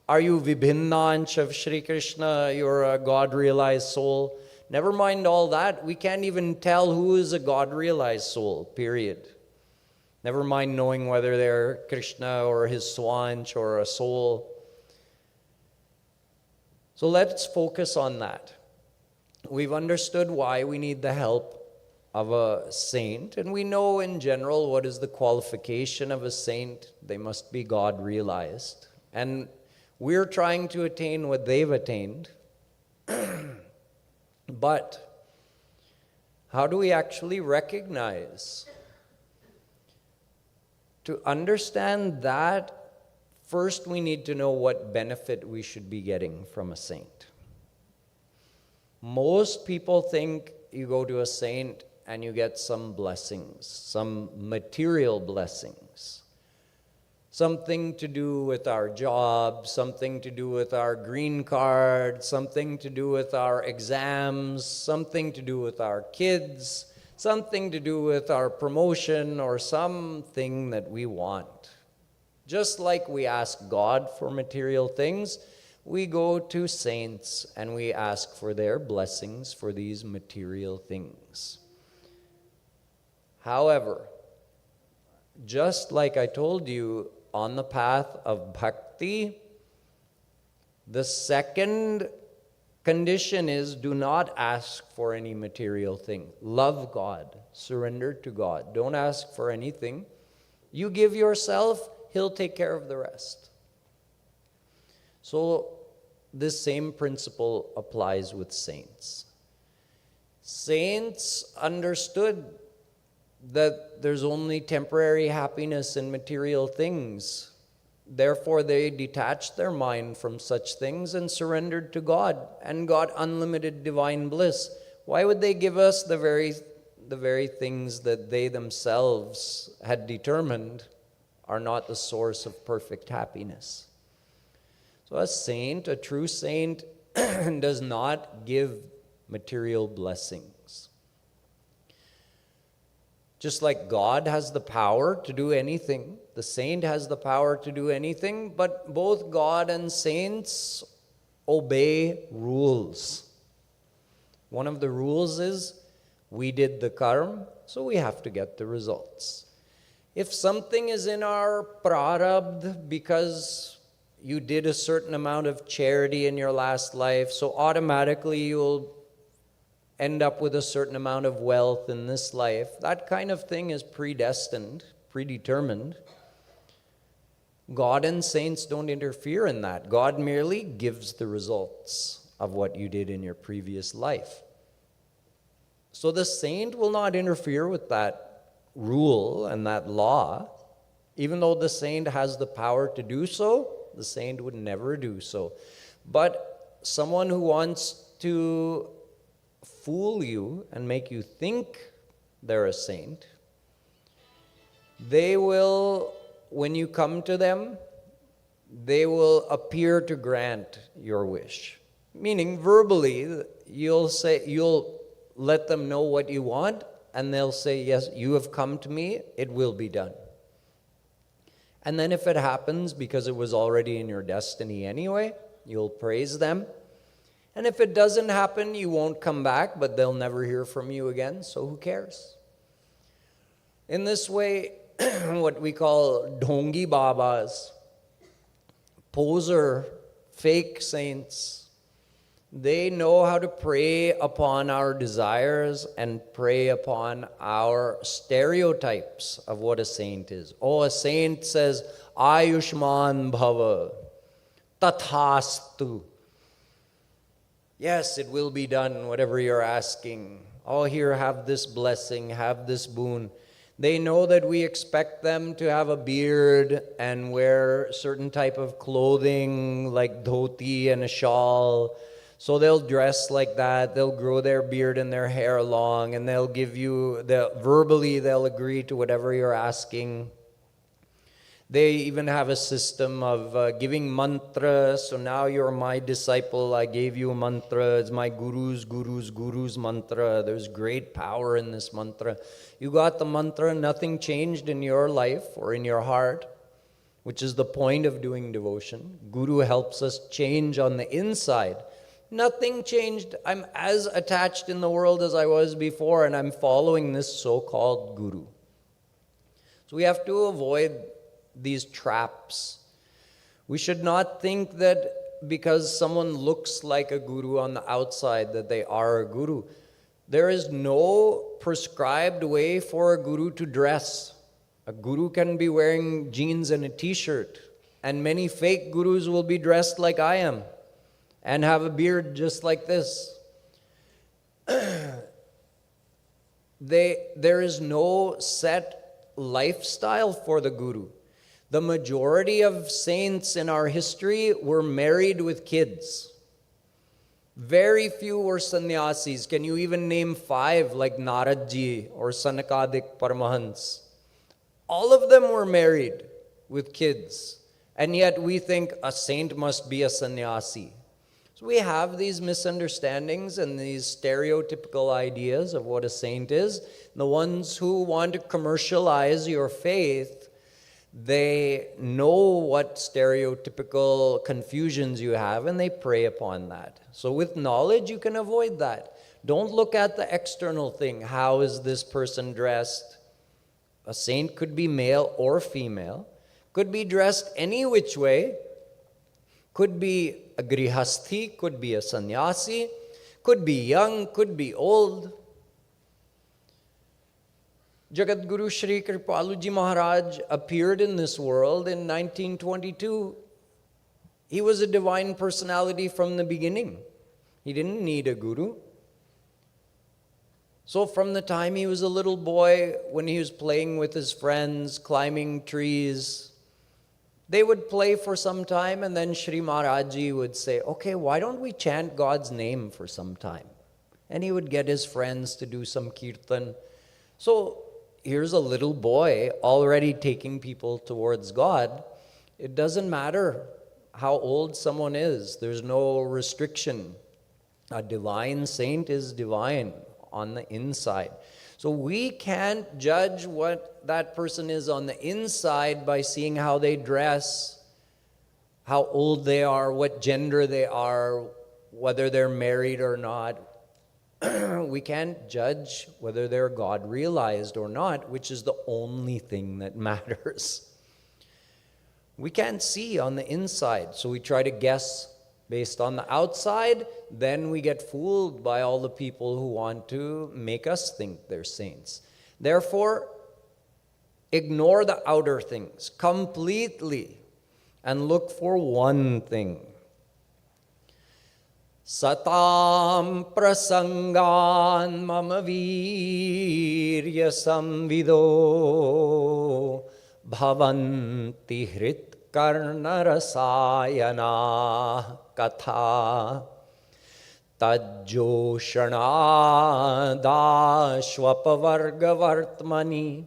Are you Vibhinnansh of Shri Krishna? You're a God-realized soul. Never mind all that. We can't even tell who is a God-realized soul, period. Never mind knowing whether they're Krishna or his Swansh or a soul. So let's focus on that. We've understood why we need the help of a saint, and we know in general what is the qualification of a saint. They must be God-realized. And we're trying to attain what they've attained. But how do we actually recognize? To understand that, first we need to know what benefit we should be getting from a saint. Most people think you go to a saint and you get some blessings, some material blessings. Something to do with our job, something to do with our green card, something to do with our exams, something to do with our kids, something to do with our promotion, or something that we want. Just like we ask God for material things, we go to saints and we ask for their blessings for these material things. However, just like I told you, on the path of bhakti, the second condition is, do not ask for any material thing. Love God. Surrender to God. Don't ask for anything. You give yourself, He'll take care of the rest. So this same principle applies with saints. Saints understood that there's only temporary happiness in material things. Therefore, they detached their mind from such things and surrendered to God and got unlimited divine bliss. Why would they give us the very things that they themselves had determined are not the source of perfect happiness? So a saint, a true saint, does not give material blessings. Just like God has the power to do anything, the saint has the power to do anything, but both God and saints obey rules. One of the rules is, we did the karma, so we have to get the results. If something is in our prarabdha because you did a certain amount of charity in your last life, so automatically you'll end up with a certain amount of wealth in this life, that kind of thing is predestined, predetermined. God and saints don't interfere in that. God merely gives the results of what you did in your previous life. So the saint will not interfere with that rule and that law. Even though the saint has the power to do so, the saint would never do so. But someone who wants to fool you and make you think they're a saint, they will, when you come to them, they will appear to grant your wish. Meaning, verbally, you'll let them know what you want, and they'll say, yes, you have come to me, it will be done. And then if it happens, because it was already in your destiny anyway, you'll praise them. And if it doesn't happen, you won't come back, but they'll never hear from you again, so who cares? In this way, what we call dhongi babas, poser, fake saints, they know how to prey upon our desires and prey upon our stereotypes of what a saint is. Oh, a saint says, Ayushman Bhava, Tathastu. Yes, it will be done, whatever you're asking. Oh, here, have this blessing, have this boon. They know that we expect them to have a beard and wear certain type of clothing like dhoti and a shawl. So they'll dress like that, they'll grow their beard and their hair long, and they'll give you, verbally they'll agree to whatever you're asking. They even have a system of giving mantra. So now you're my disciple, I gave you a mantra. It's my guru's mantra. There's great power in this mantra. You got the mantra, nothing changed in your life or in your heart, which is the point of doing devotion. Guru helps us change on the inside. Nothing changed. I'm as attached in the world as I was before, and I'm following this so-called guru. So we have to avoid these traps. We should not think that because someone looks like a guru on the outside that they are a guru. There is no prescribed way for a guru to dress. A guru can be wearing jeans and a t-shirt, and many fake gurus will be dressed like I am and have a beard just like this. There is no set lifestyle for the guru. The majority of saints in our history were married with kids. Very few were sannyasis. Can you even name 5 like Naradji or Sanakadik Paramahans? All of them were married with kids. And yet we think a saint must be a sannyasi. So we have these misunderstandings and these stereotypical ideas of what a saint is. The ones who want to commercialize your faith, they know what stereotypical confusions you have and they prey upon that. So with knowledge, you can avoid that. Don't look at the external thing. How is this person dressed? A saint could be male or female, could be dressed any which way, could be a grihasthi, could be a sannyasi, could be young, could be old. Jagat Guru Shri Kripaluji Maharaj appeared in this world in 1922. He was a divine personality from the beginning. He didn't need a guru. So from the time he was a little boy, when he was playing with his friends, climbing trees, they would play for some time and then Shri Maharaji would say, okay, why don't we chant God's name for some time? And he would get his friends to do some kirtan. So here's a little boy already taking people towards God. It doesn't matter how old someone is. There's no restriction. A divine saint is divine on the inside. So we can't judge what that person is on the inside by seeing how they dress, how old they are, what gender they are, whether they're married or not. We can't judge whether they're God realized or not, which is the only thing that matters. We can't see on the inside, so we try to guess based on the outside. Then we get fooled by all the people who want to make us think they're saints. Therefore, ignore the outer things completely and look for one thing. Satam prasangan mama virya samvido bhavanti hrit karna rasayana katha tajjoshana dashvapavarga vartmani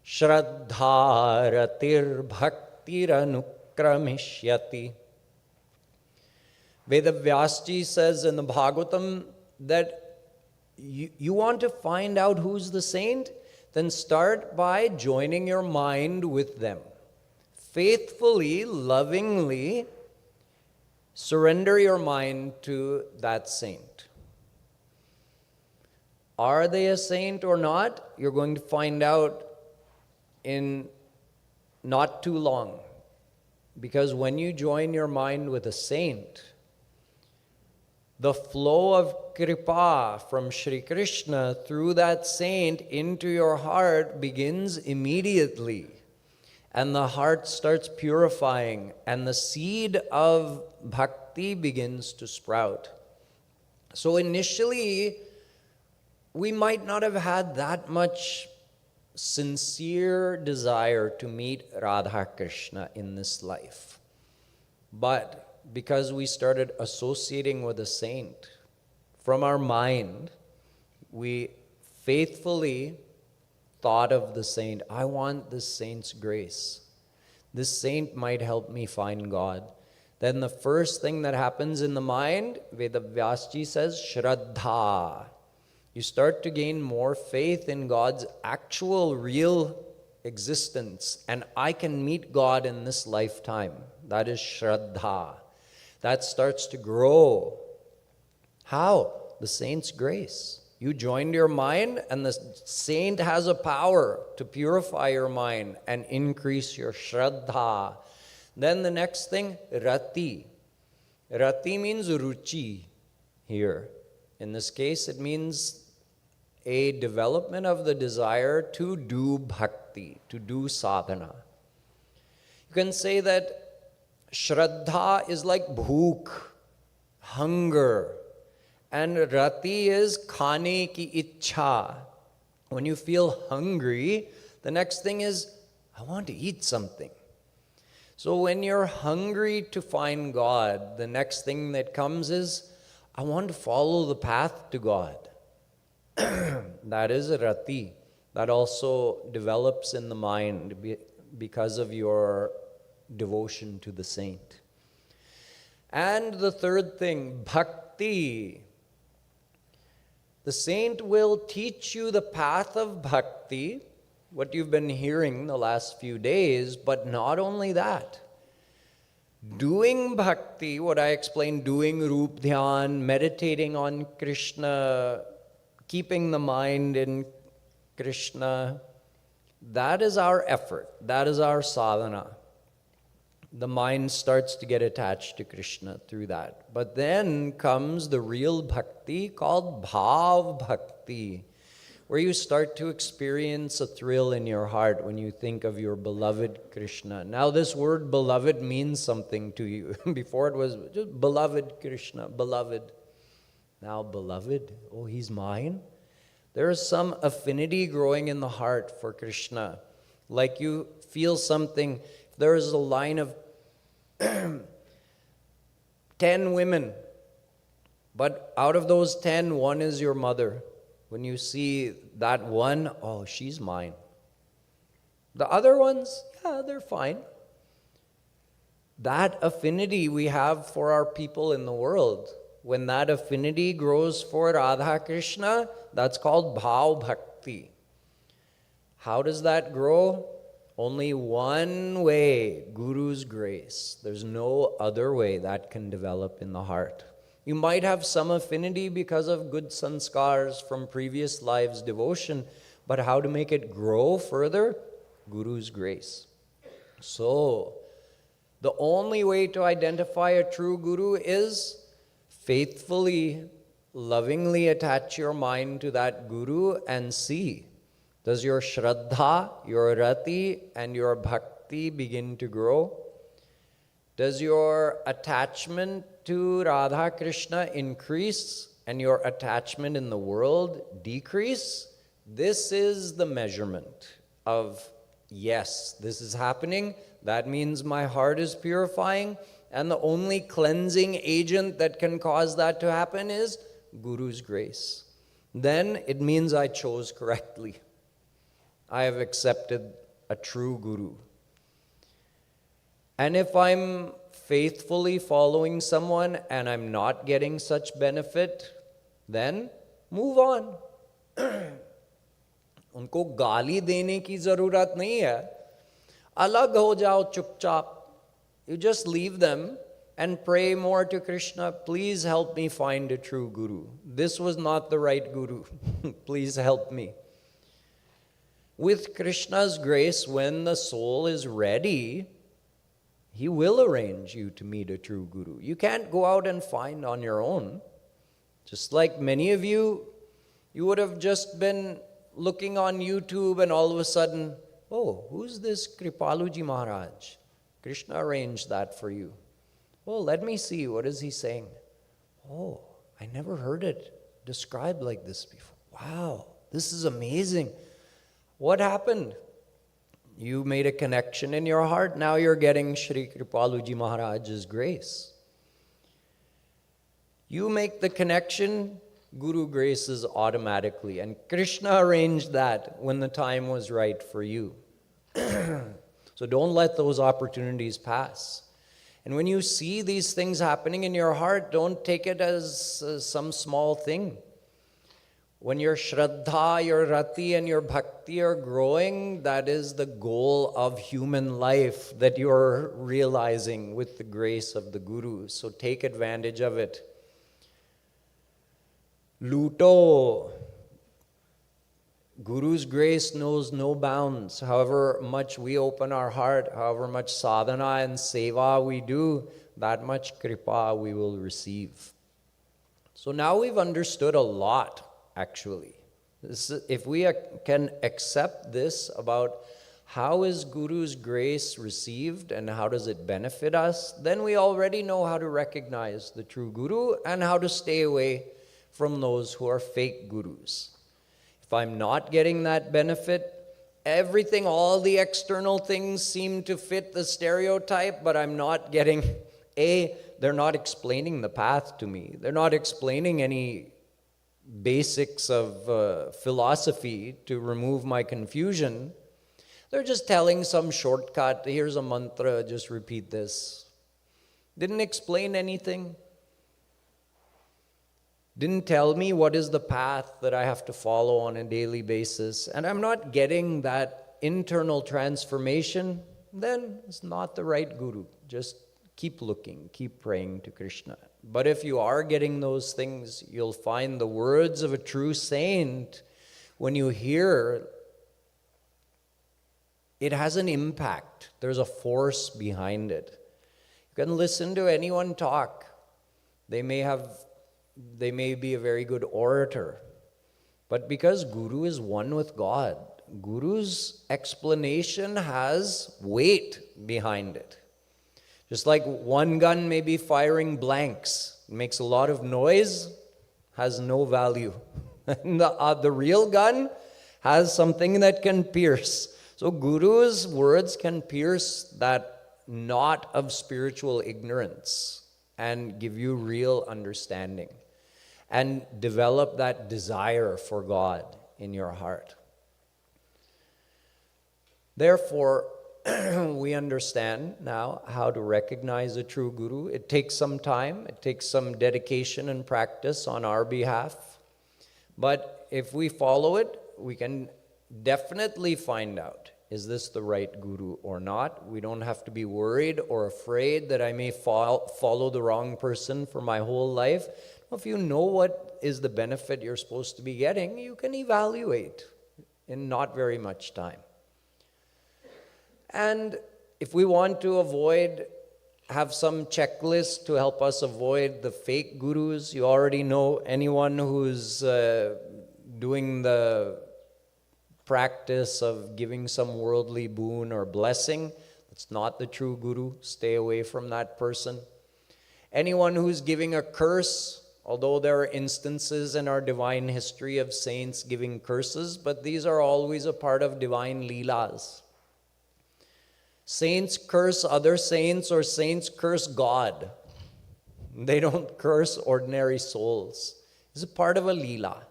shraddharatir bhaktiranukramishyati. Vedavyasji says in the Bhagavatam that you want to find out who's the saint, then start by joining your mind with them. Faithfully, lovingly surrender your mind to that saint. Are they a saint or not? You're going to find out in not too long. Because when you join your mind with a saint, the flow of kripa from Shri Krishna through that saint into your heart begins immediately. And the heart starts purifying, and the seed of bhakti begins to sprout. So initially, we might not have had that much sincere desire to meet Radha Krishna in this life. But because we started associating with a saint, from our mind, we faithfully thought of the saint. I want this saint's grace. This saint might help me find God. Then the first thing that happens in the mind, Vedavyasji says, Shraddha. You start to gain more faith in God's actual, real existence. And I can meet God in this lifetime. That is Shraddha. That starts to grow. How? The saint's grace. You joined your mind, and the saint has a power to purify your mind and increase your Shraddha. Then the next thing, Rati. Rati means ruchi here. In this case, it means a development of the desire to do bhakti, to do sadhana. You can say that Shraddha is like bhook, hunger. And rati is khane ki ichha. When you feel hungry, the next thing is, I want to eat something. So when you're hungry to find God, the next thing that comes is, I want to follow the path to God. That is a rati. That also develops in the mind because of your devotion to the saint. And the third thing, bhakti. The saint will teach you the path of bhakti, what you've been hearing the last few days, but not only that. Doing bhakti, what I explained, doing Rup Dhyan, meditating on Krishna, keeping the mind in Krishna, that is our effort, that is our sadhana. The mind starts to get attached to Krishna through that. But then comes the real bhakti called bhav bhakti, where you start to experience a thrill in your heart when you think of your beloved Krishna. Now this word beloved means something to you. Before it was just beloved Krishna, beloved. Now beloved, oh, he's mine. There is some affinity growing in the heart for Krishna. Like you feel something. There is a line of 10 women, but out of those 10, one is your mother. When you see that one, oh, she's mine. The other ones, yeah, they're fine. That affinity we have for our people in the world, when that affinity grows for Radha Krishna, that's called bhav bhakti. How does that grow? Only one way, Guru's grace. There's no other way that can develop in the heart. You might have some affinity because of good sanskars from previous lives' devotion, but how to make it grow further? Guru's grace. So, the only way to identify a true Guru is faithfully, lovingly attach your mind to that Guru and see. Does your Shraddha, your Rati, and your Bhakti begin to grow? Does your attachment to Radha Krishna increase and your attachment in the world decrease? This is the measurement of, yes, this is happening. That means my heart is purifying, and the only cleansing agent that can cause that to happen is Guru's grace. Then it means I chose correctly. I have accepted a true Guru. And if I'm faithfully following someone and I'm not getting such benefit, then move on. उनको गाली देने की जरूरत नहीं है. अलग हो जाओ चुपचाप. You just leave them and pray more to Krishna, please help me find a true guru. This was not the right guru. Please help me. With Krishna's grace, when the soul is ready, he will arrange you to meet a true guru. You can't go out and find on your own. Just like many of you, you would have just been looking on YouTube and all of a sudden, oh, who's this Kripaluji Maharaj? Krishna arranged that for you. Oh, let me see, what is he saying? Oh, I never heard it described like this before. Wow, this is amazing. What happened? You made a connection in your heart. Now you're getting Shri Kripaluji Maharaj's grace. You make the connection, Guru graces automatically. And Krishna arranged that when the time was right for you. So don't let those opportunities pass. And when you see these things happening in your heart, don't take it as some small thing. When your Shraddha, your Rati, and your Bhakti are growing, that is the goal of human life that you're realizing with the grace of the Guru. So take advantage of it. Luto. Guru's grace knows no bounds. However much we open our heart, however much sadhana and seva we do, that much kripa we will receive. So now we've understood a lot, actually. If we can accept this about how is Guru's grace received and how does it benefit us, then we already know how to recognize the true Guru and how to stay away from those who are fake gurus. If I'm not getting that benefit, everything, all the external things seem to fit the stereotype, but I'm not getting, they're not explaining the path to me. They're not explaining any basics of philosophy to remove my confusion. They're just telling some shortcut. Here's a mantra, just repeat this. Didn't explain anything. Didn't tell me what is the path that I have to follow on a daily basis, and I'm not getting that internal transformation, then it's not the right Guru. Just keep looking, keep praying to Krishna. But if you are getting those things, you'll find the words of a true saint, when you hear, it has an impact. There's a force behind it. You can listen to anyone talk. They may be a very good orator, but because Guru is one with God, Guru's explanation has weight behind it. Just like one gun may be firing blanks, it makes a lot of noise, has no value. And the real gun has something that can pierce. So Guru's words can pierce that knot of spiritual ignorance and give you real understanding and develop that desire for God in your heart. Therefore, we understand now how to recognize a true Guru. It takes some time, it takes some dedication and practice on our behalf. But if we follow it, we can definitely find out, is this the right Guru or not? We don't have to be worried or afraid that I may follow the wrong person for my whole life. If you know what is the benefit you're supposed to be getting, you can evaluate in not very much time. And if we want to have some checklist to help us avoid the fake gurus, you already know anyone who's doing the practice of giving some worldly boon or blessing, it's not the true Guru. Stay away from that person. Anyone who's giving a curse, although there are instances in our divine history of saints giving curses, but these are always a part of divine leelas. Saints curse other saints, or saints curse God. They don't curse ordinary souls. It's a part of a leela.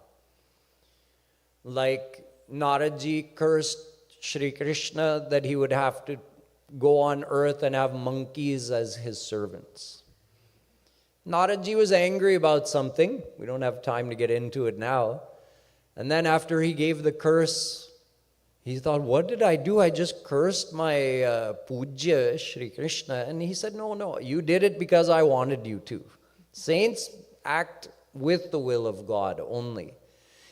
Like Naraji cursed Shri Krishna that he would have to go on earth and have monkeys as his servants. Naraji was angry about something. We don't have time to get into it now. And then after he gave the curse, He thought, what did I do? I just cursed my Pujya Shri Krishna. And he said, no, you did it because I wanted you to. Saints act with the will of God only.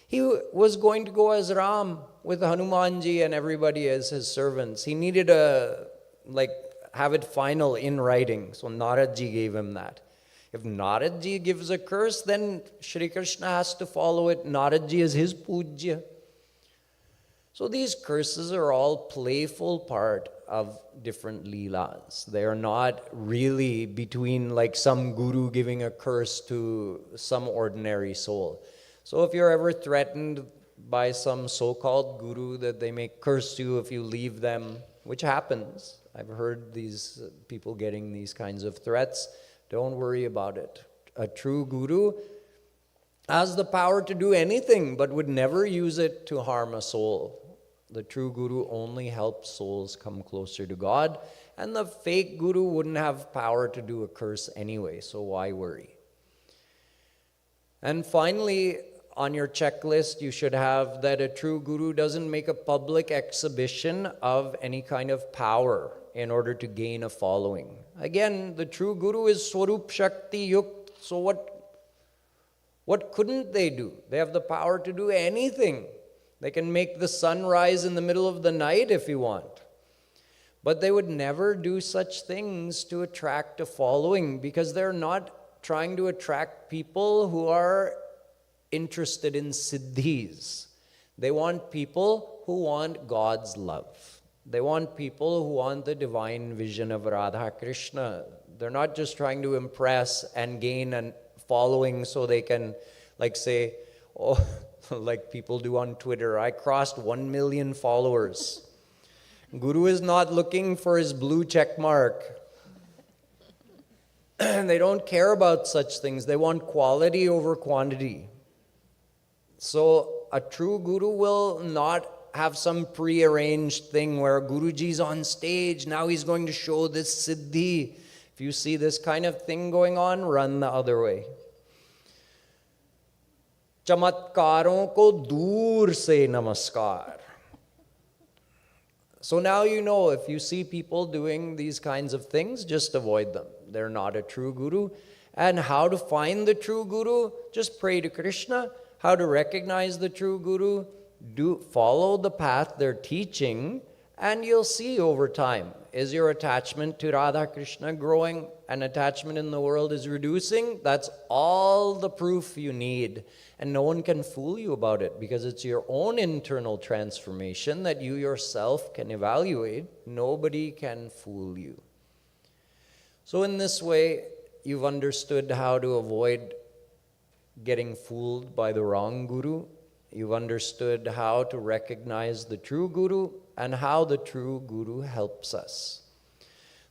He was going to go as Ram with Hanumanji and everybody as his servants. He needed have it final in writing. So Naradji gave him that. If Naradji gives a curse, then Shri Krishna has to follow it. Naradji is his Pujya. So these curses are all playful part of different leelas. They are not really between like some guru giving a curse to some ordinary soul. So if you're ever threatened by some so-called guru that they may curse you if you leave them, which happens. I've heard these people getting these kinds of threats. Don't worry about it. A true guru has the power to do anything, but would never use it to harm a soul. The true guru only helps souls come closer to God, and the fake guru wouldn't have power to do a curse anyway, so why worry? And finally, on your checklist, you should have that a true guru doesn't make a public exhibition of any kind of power in order to gain a following. Again, the true guru is Swarup Shakti Yukt, so what couldn't they do? They have the power to do anything. They can make the sun rise in the middle of the night if you want. But they would never do such things to attract a following because they're not trying to attract people who are interested in siddhis. They want people who want God's love. They want people who want the divine vision of Radha Krishna. They're not just trying to impress and gain a following so they can say, oh, like people do on Twitter, I crossed 1 million followers. Guru is not looking for his blue check mark. They don't care about such things. They want quality over quantity. So a true guru will not have some prearranged thing where Guruji's on stage, now he's going to show this siddhi. If you see this kind of thing going on, run the other way. Chamatkaron ko dur se namaskar. So now you know, if you see people doing these kinds of things, just avoid them. They're not a true guru. And how to find the true guru? Just pray to Krishna. How to recognize the true guru? Follow the path they're teaching, and you'll see over time. Is your attachment to Radha Krishna growing? An attachment in the world is reducing? That's all the proof you need. And no one can fool you about it because it's your own internal transformation that you yourself can evaluate. Nobody can fool you. So in this way, you've understood how to avoid getting fooled by the wrong guru. You've understood how to recognize the true guru and how the true guru helps us.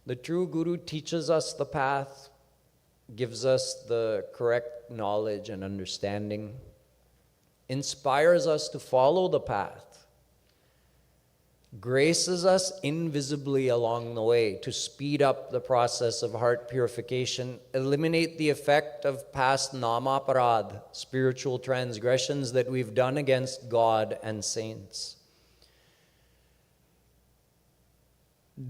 The true guru teaches us the path, gives us the correct knowledge and understanding, inspires us to follow the path, graces us invisibly along the way to speed up the process of heart purification, eliminate the effect of past namaparad, spiritual transgressions that we've done against God and saints,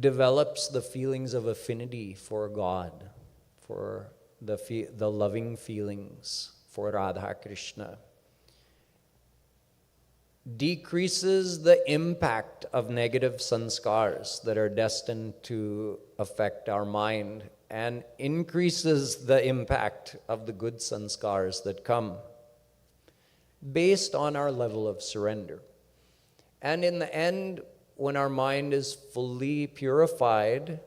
develops the feelings of affinity for God, for the loving feelings for Radha Krishna, decreases the impact of negative sanskars that are destined to affect our mind, and increases the impact of the good sanskars that come based on our level of surrender. And in the end, when our mind is fully purified,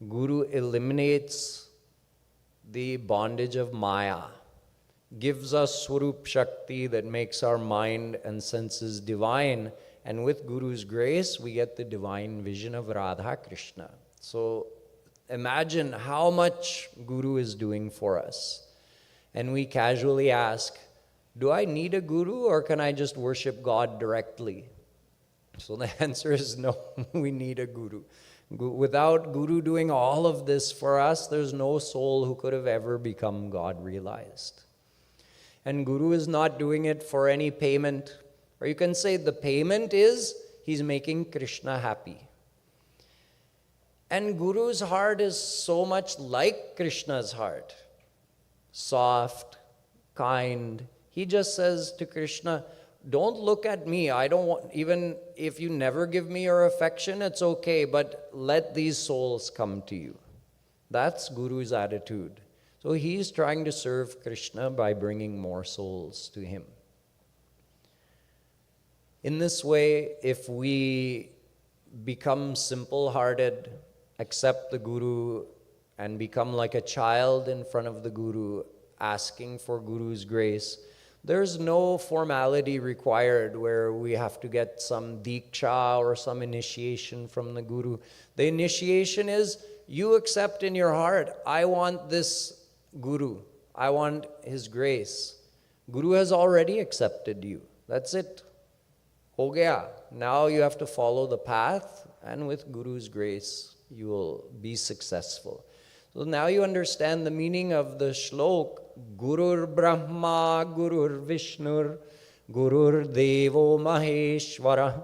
Guru eliminates the bondage of Maya, gives us Swarup Shakti that makes our mind and senses divine, and with Guru's grace, we get the divine vision of Radha Krishna. So imagine how much Guru is doing for us. And we casually ask, do I need a Guru or can I just worship God directly? So the answer is no, we need a Guru. Without Guru doing all of this for us, there's no soul who could have ever become God realized. And Guru is not doing it for any payment. Or you can say the payment is he's making Krishna happy. And Guru's heart is so much like Krishna's heart. Soft, kind. He just says to Krishna, don't look at me. I don't want, even if you never give me your affection, it's okay, but let these souls come to you. That's Guru's attitude. So he's trying to serve Krishna by bringing more souls to him. In this way, if we become simple-hearted, accept the Guru, and become like a child in front of the Guru, asking for Guru's grace, there's no formality required where we have to get some diksha or some initiation from the Guru. The initiation is, you accept in your heart, I want this Guru. I want his grace. Guru has already accepted you. That's it. Ho gaya. Now you have to follow the path, and with Guru's grace, you will be successful. So now you understand the meaning of the shlok. Gurur Brahma, Gurur Vishnur, Gurur Devo Maheshwara,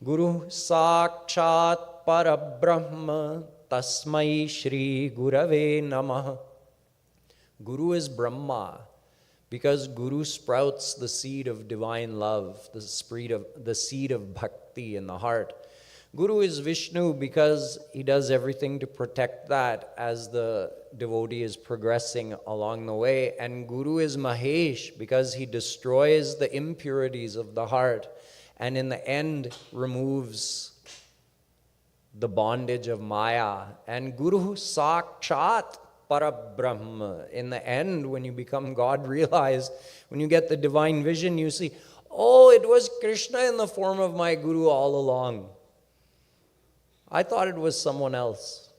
Guru Sakshat Parabrahma, Tasmai Shri Gurave Namah. Guru is Brahma, because Guru sprouts the seed of divine love, the seed of bhakti in the heart. Guru is Vishnu because he does everything to protect that as the devotee is progressing along the way. And Guru is Mahesh because he destroys the impurities of the heart and in the end removes the bondage of Maya. And Guru Sakshat Parabrahma. In the end, when you become God realized, when you get the divine vision, you see, oh, it was Krishna in the form of my Guru all along. I thought it was someone else.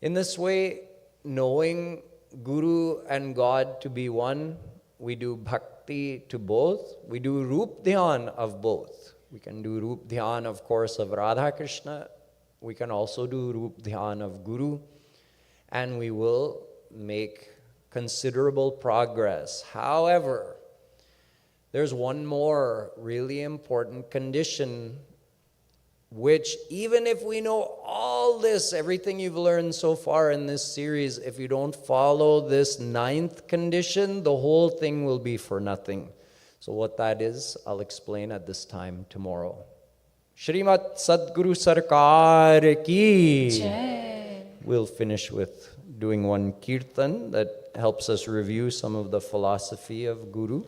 In this way, knowing Guru and God to be one, we do bhakti to both. We do Rup Dhyan of both. We can do Rup Dhyan, of course, of Radha Krishna. We can also do Rup Dhyan of Guru. And we will make considerable progress. However, there's one more really important condition, which even if we know all this, everything you've learned so far in this series, if you don't follow this 9th condition, the whole thing will be for nothing. So what that is, I'll explain at this time tomorrow. Shrimat Sadguru Sarkar Ki. Jai. We'll finish with doing one kirtan that helps us review some of the philosophy of Guru.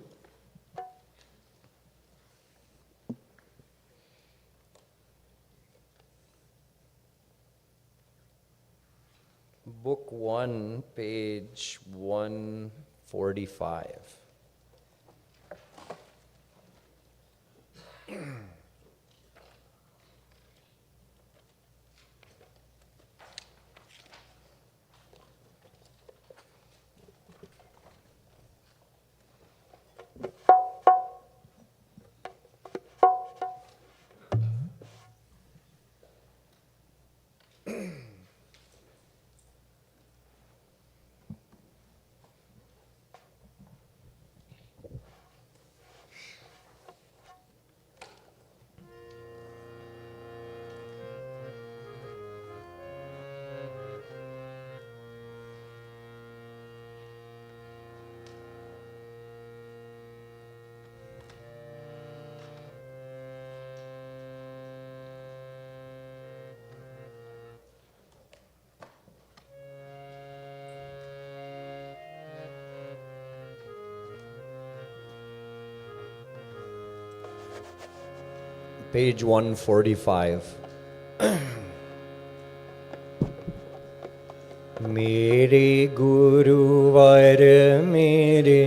Book 1, page 145. Page 145. मेरे गुरुवर मेरे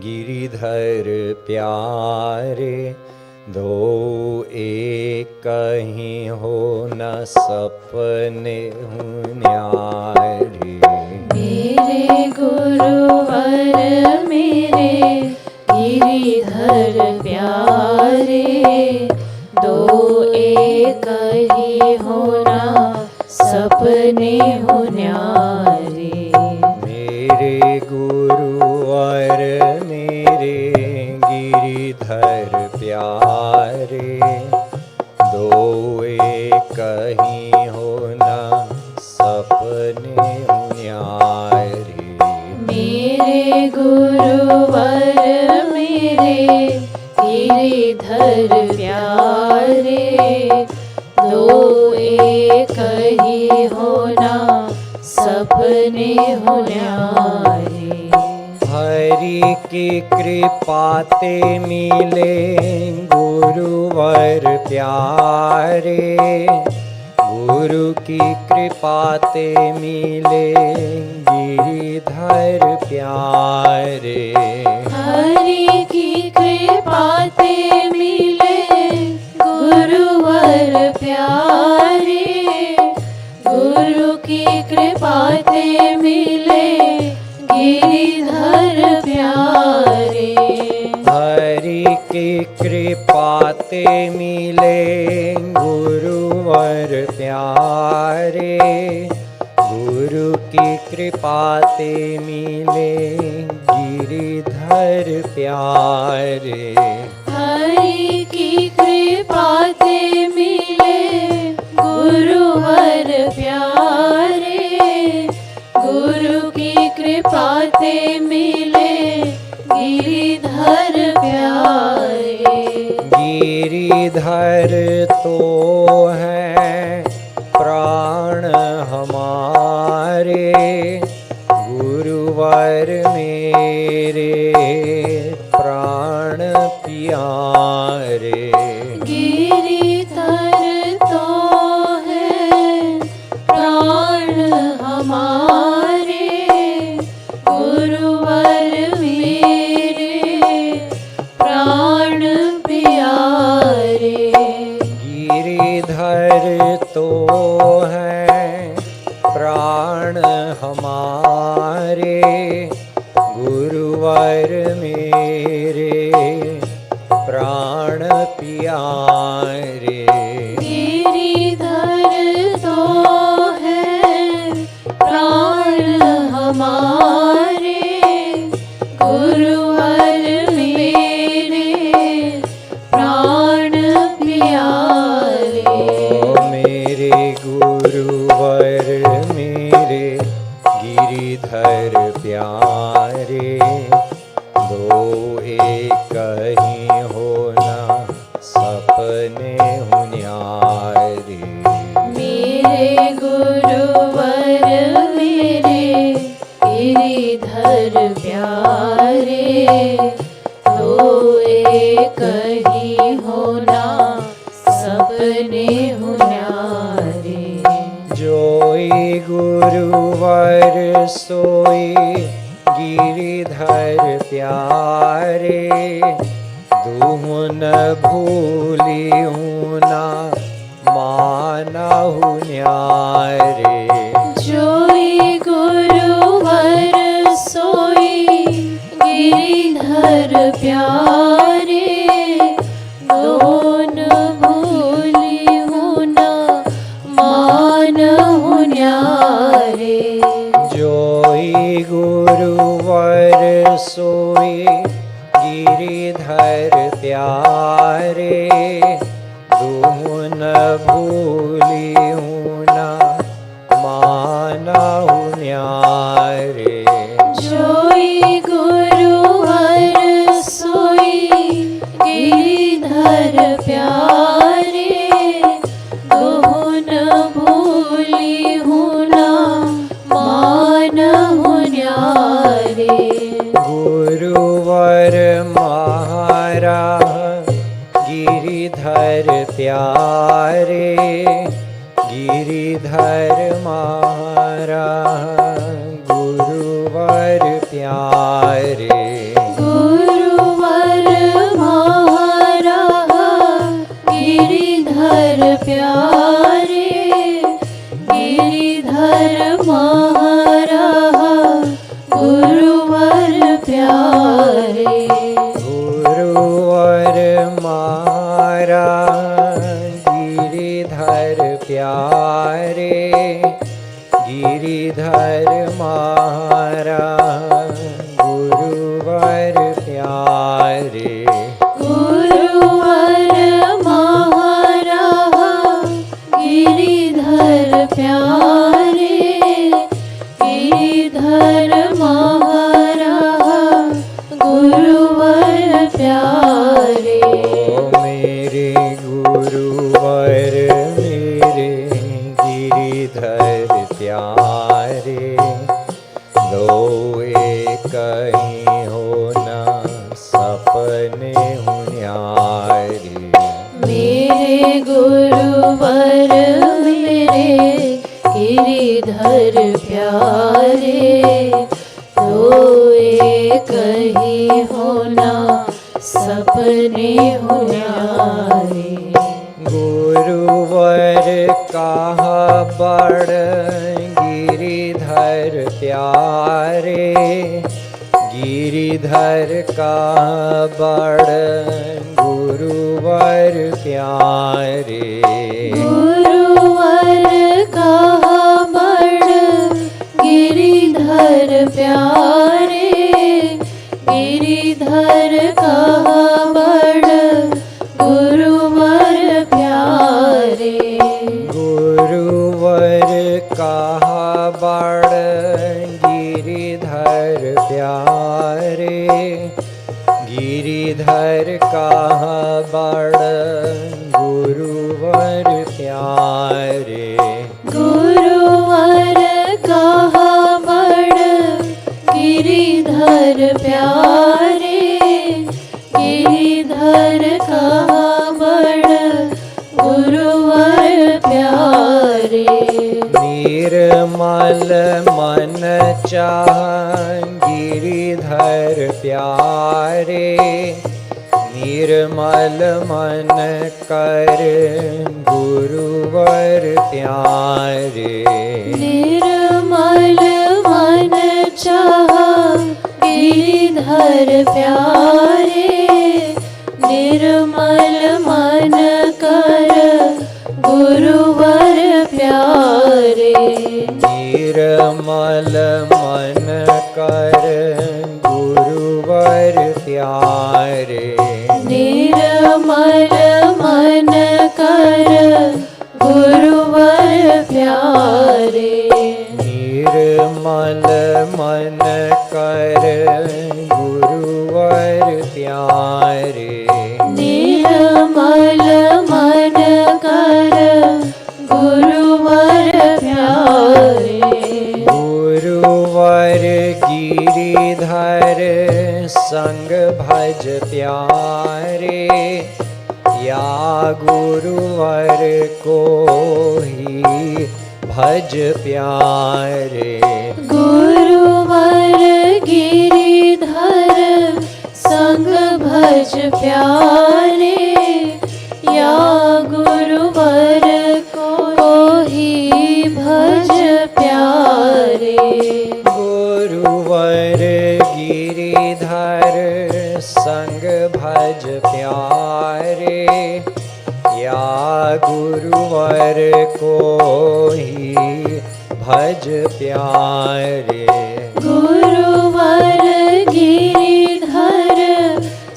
गिरिधर प्यारे, दो एक कहीं हो न सपने हूँ न्यारे। मेरे गुरुवर मेरे गिरिधर प्यारे, दो एक ही होना सपने हो न्यारे। मेरे गुरुवर मेरे गिरिधर गुरुवर मेरे गिरिधर प्यारे, दो एक ही होना सपने हो न्यारे। हरि की कृपा ते मिले गुरुवर प्यारे, गुरु की कृपा ते मिले गिरिधर प्यारे। हरि की कृपा ते मिले गुरुवर प्यारे, गुरु की कृपा ते मिले गिरिधर प्यारे। हरि की कृपा ते मिले गुरुवर प्यारे, गुरु की कृपा ते मिले गिरिधर प्यारे। हरि की कृपा ते मिले गुरुवर प्यारे, गुरु की कृपा ते मिले गिरिधर प्यारे। गिरिधर तो है प्राण हमारे, गुरुवर मेरे प्राण प्यारे। गिरिधर तो है प्राण हमारे, गुरुवर मेरे प्राण प्यारे। गिरिधर तो है प्राण हमारे, गुरुवर मेरे प्राण प्यारे। गिरिधर तो है प्राण हमारे, गुरुवर मेरे प्राण प्यारे। मेरे गुरुवर मेरे गिरिधर प्यारे, दो एक ही होना सपने हो न्यारे। मेरे गुरुवर मेरे गिरिधर प्यारे, दो एक ही होना सपने हो न्यारे। जोई गुरुवर सोई गिरिधर प्यारे, दूँ न भूलियूँ ना मानहु न्यारे। जोई गुरुवर सोई गिरिधर प्यारे, दोन भूलियूँ ना मानहु न्यारे। जोई गुरुवर सोई गिरिधर प्यारे, दूँ न भूलियूँ ना मानहु न्यारे। जोई गुरुवर सोई गिरिधर प्यारे, दोन भूलियूँ ना मानहु न्यारे। गुरुवर महारा गिरिधर प्यारे, गिरिधर महारा गुरुवर प्यारे। गुरुवर महारा गिरिधर प्यारे, गिरिधर महारा गुरुवर प्यारे। गुरुवर महारा गिरिधर प्यारे, गिरिधर महारा गुरुवर प्यारे। गुरुवर महारा गिरिधर प्यारे, गिरिधर महारा गुरुवर मेरे गिरिधर प्यारे, तो एक ही होना सपने हो न्यारे। गुरुवर कहा बड़ गिरिधर प्यारे, गिरिधर का बड़ गुरुवर प्यारे। गुरुवर कहा बड़ गिरिधर प्यारे, गिरिधर कहा बड़ गुरुवर प्यारे। गुरुवर कहा बड़ गिरिधर प्यारे, गिरिधर कहा बड़ गुरुवर प्यारे। गुरुवर कहा बड़ गिरिधर प्यारे, गिरिधर कहा बड़ गुरुवर प्यारे। निर्मल मन चाह गिरिधर प्यारे, निर्मल मन कर गुरुवर प्यारे। निर्मल मन चाह गिरिधर प्यारे, निर्मल मन कर गुरुवर प्यारे। निर्मल मन कर गुरुवर प्यारे। निर्मल मन कर गुरुवर प्यारे। निर्मल मन कर गुरुवर प्यारे। निर्मल मन कर गुरुवर प्यारे। गुरुवर गिरिधर संग भज प्यारे, या गुरुवर को ही भज प्यारे। गुरुवर गिरिधर संग भज प्यारे, या गुरुवर को ही भज प्यारे। गुरुवर गिरिधर संग भज प्यारे, या गुरुवर को ही भज प्यारे। गुरुवर गिरिधर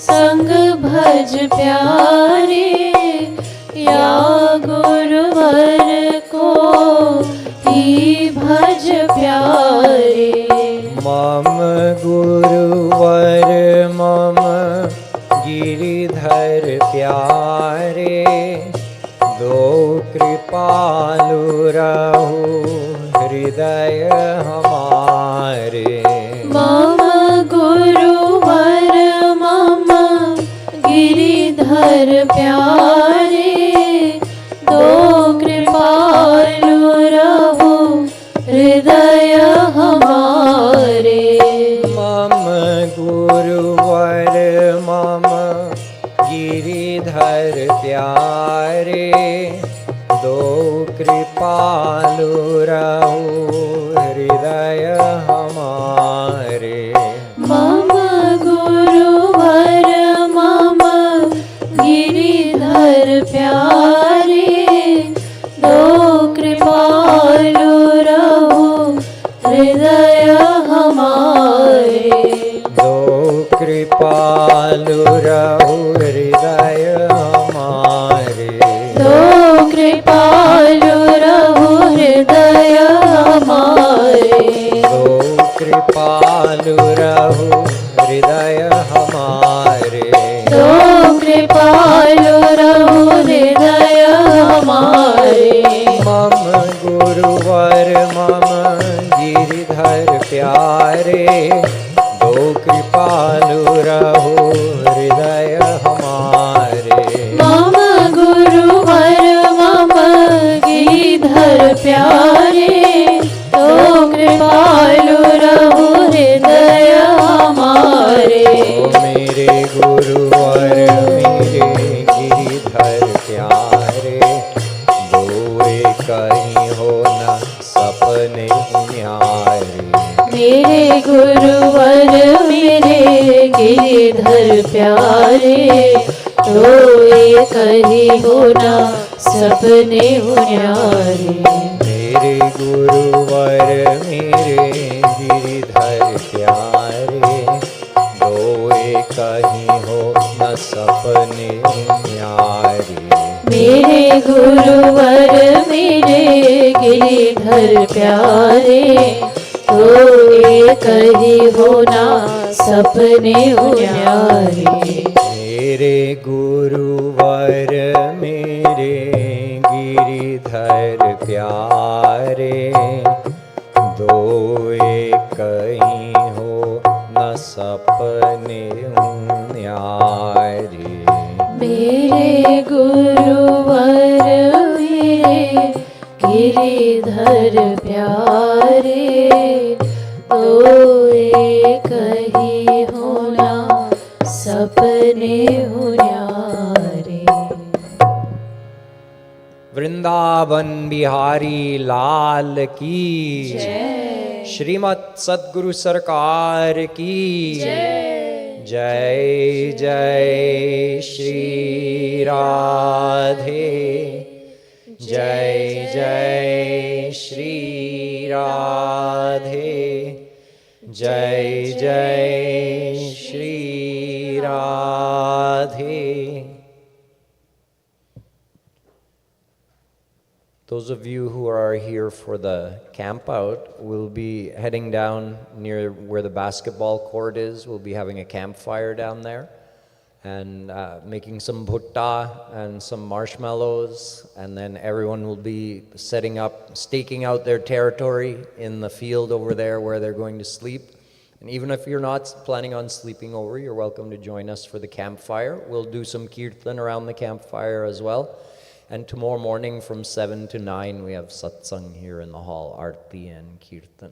संग भज प्यारे, या गुरुवर को ही भज प्यारे। मम गुरुवर मम गिरिधर प्यारे, दो कृपालु रहु हृदय हमारे। मम गुरुवर मम गिरिधर प्यारे, दो कृपालु रहु हृदय हमारे। मम गुरुवर मम गिरिधर प्यारे, दो कृपालु रहु हृदय हमारे। मम गुरुवर मम गिरिधर प्यारे, दो कृपालु रहु हृदय हमारे। दो कृपालु रहु हृदय हमारे। दो कृपालु रहु हृदय हमारे। दो कृपालु रहु हृदय हमारे। दो कृपालु रहु हृदय हमारे। मम गुरुवर मम गिरिधर प्यारे, दो कृपालु रहु हृदय हमारे। मम गुरुवर गुरुवर मेरे गिरिधर प्यारे, दोए कहीं हो न सपने न्यारे। मेरे गुरुवर मेरे गिरिधर प्यारे, रोए कहीं हो ना सपने न्यारे। मेरे गुरुवर मेरे गिरिधर प्यारे, दोए कहीं हो न सपने न्यारे। मेरे गुरुवर मेरे गिरिधर प्यारे, रोए कहीं हो ना सपने न्यारे। मेरे गुरुवर मेरे गिरिधर प्यारे, दोए कहीं हो न सपने न्यारे। मेरे गुरुवर मेरे गिरिधर प्यारे, दोए कहीं हो ना सपने न्यारे। वृंदावन बिहारी लाल की जय। श्रीमत सद्गुरु सरकार की जय। जय जय श्री राधे, जय जय श्री राधे, जय जय Shri Radhe. Those of you who are here for the camp out will be heading down near where the basketball court is. We'll be having a campfire down there and making some bhutta and some marshmallows, and then everyone will be setting up, staking out their territory in the field over there where they're going to sleep. And even if you're not planning on sleeping over, you're welcome to join us for the campfire. We'll do some kirtan around the campfire as well. And tomorrow morning from 7 to 9, we have satsang here in the hall, Arti and Kirtan.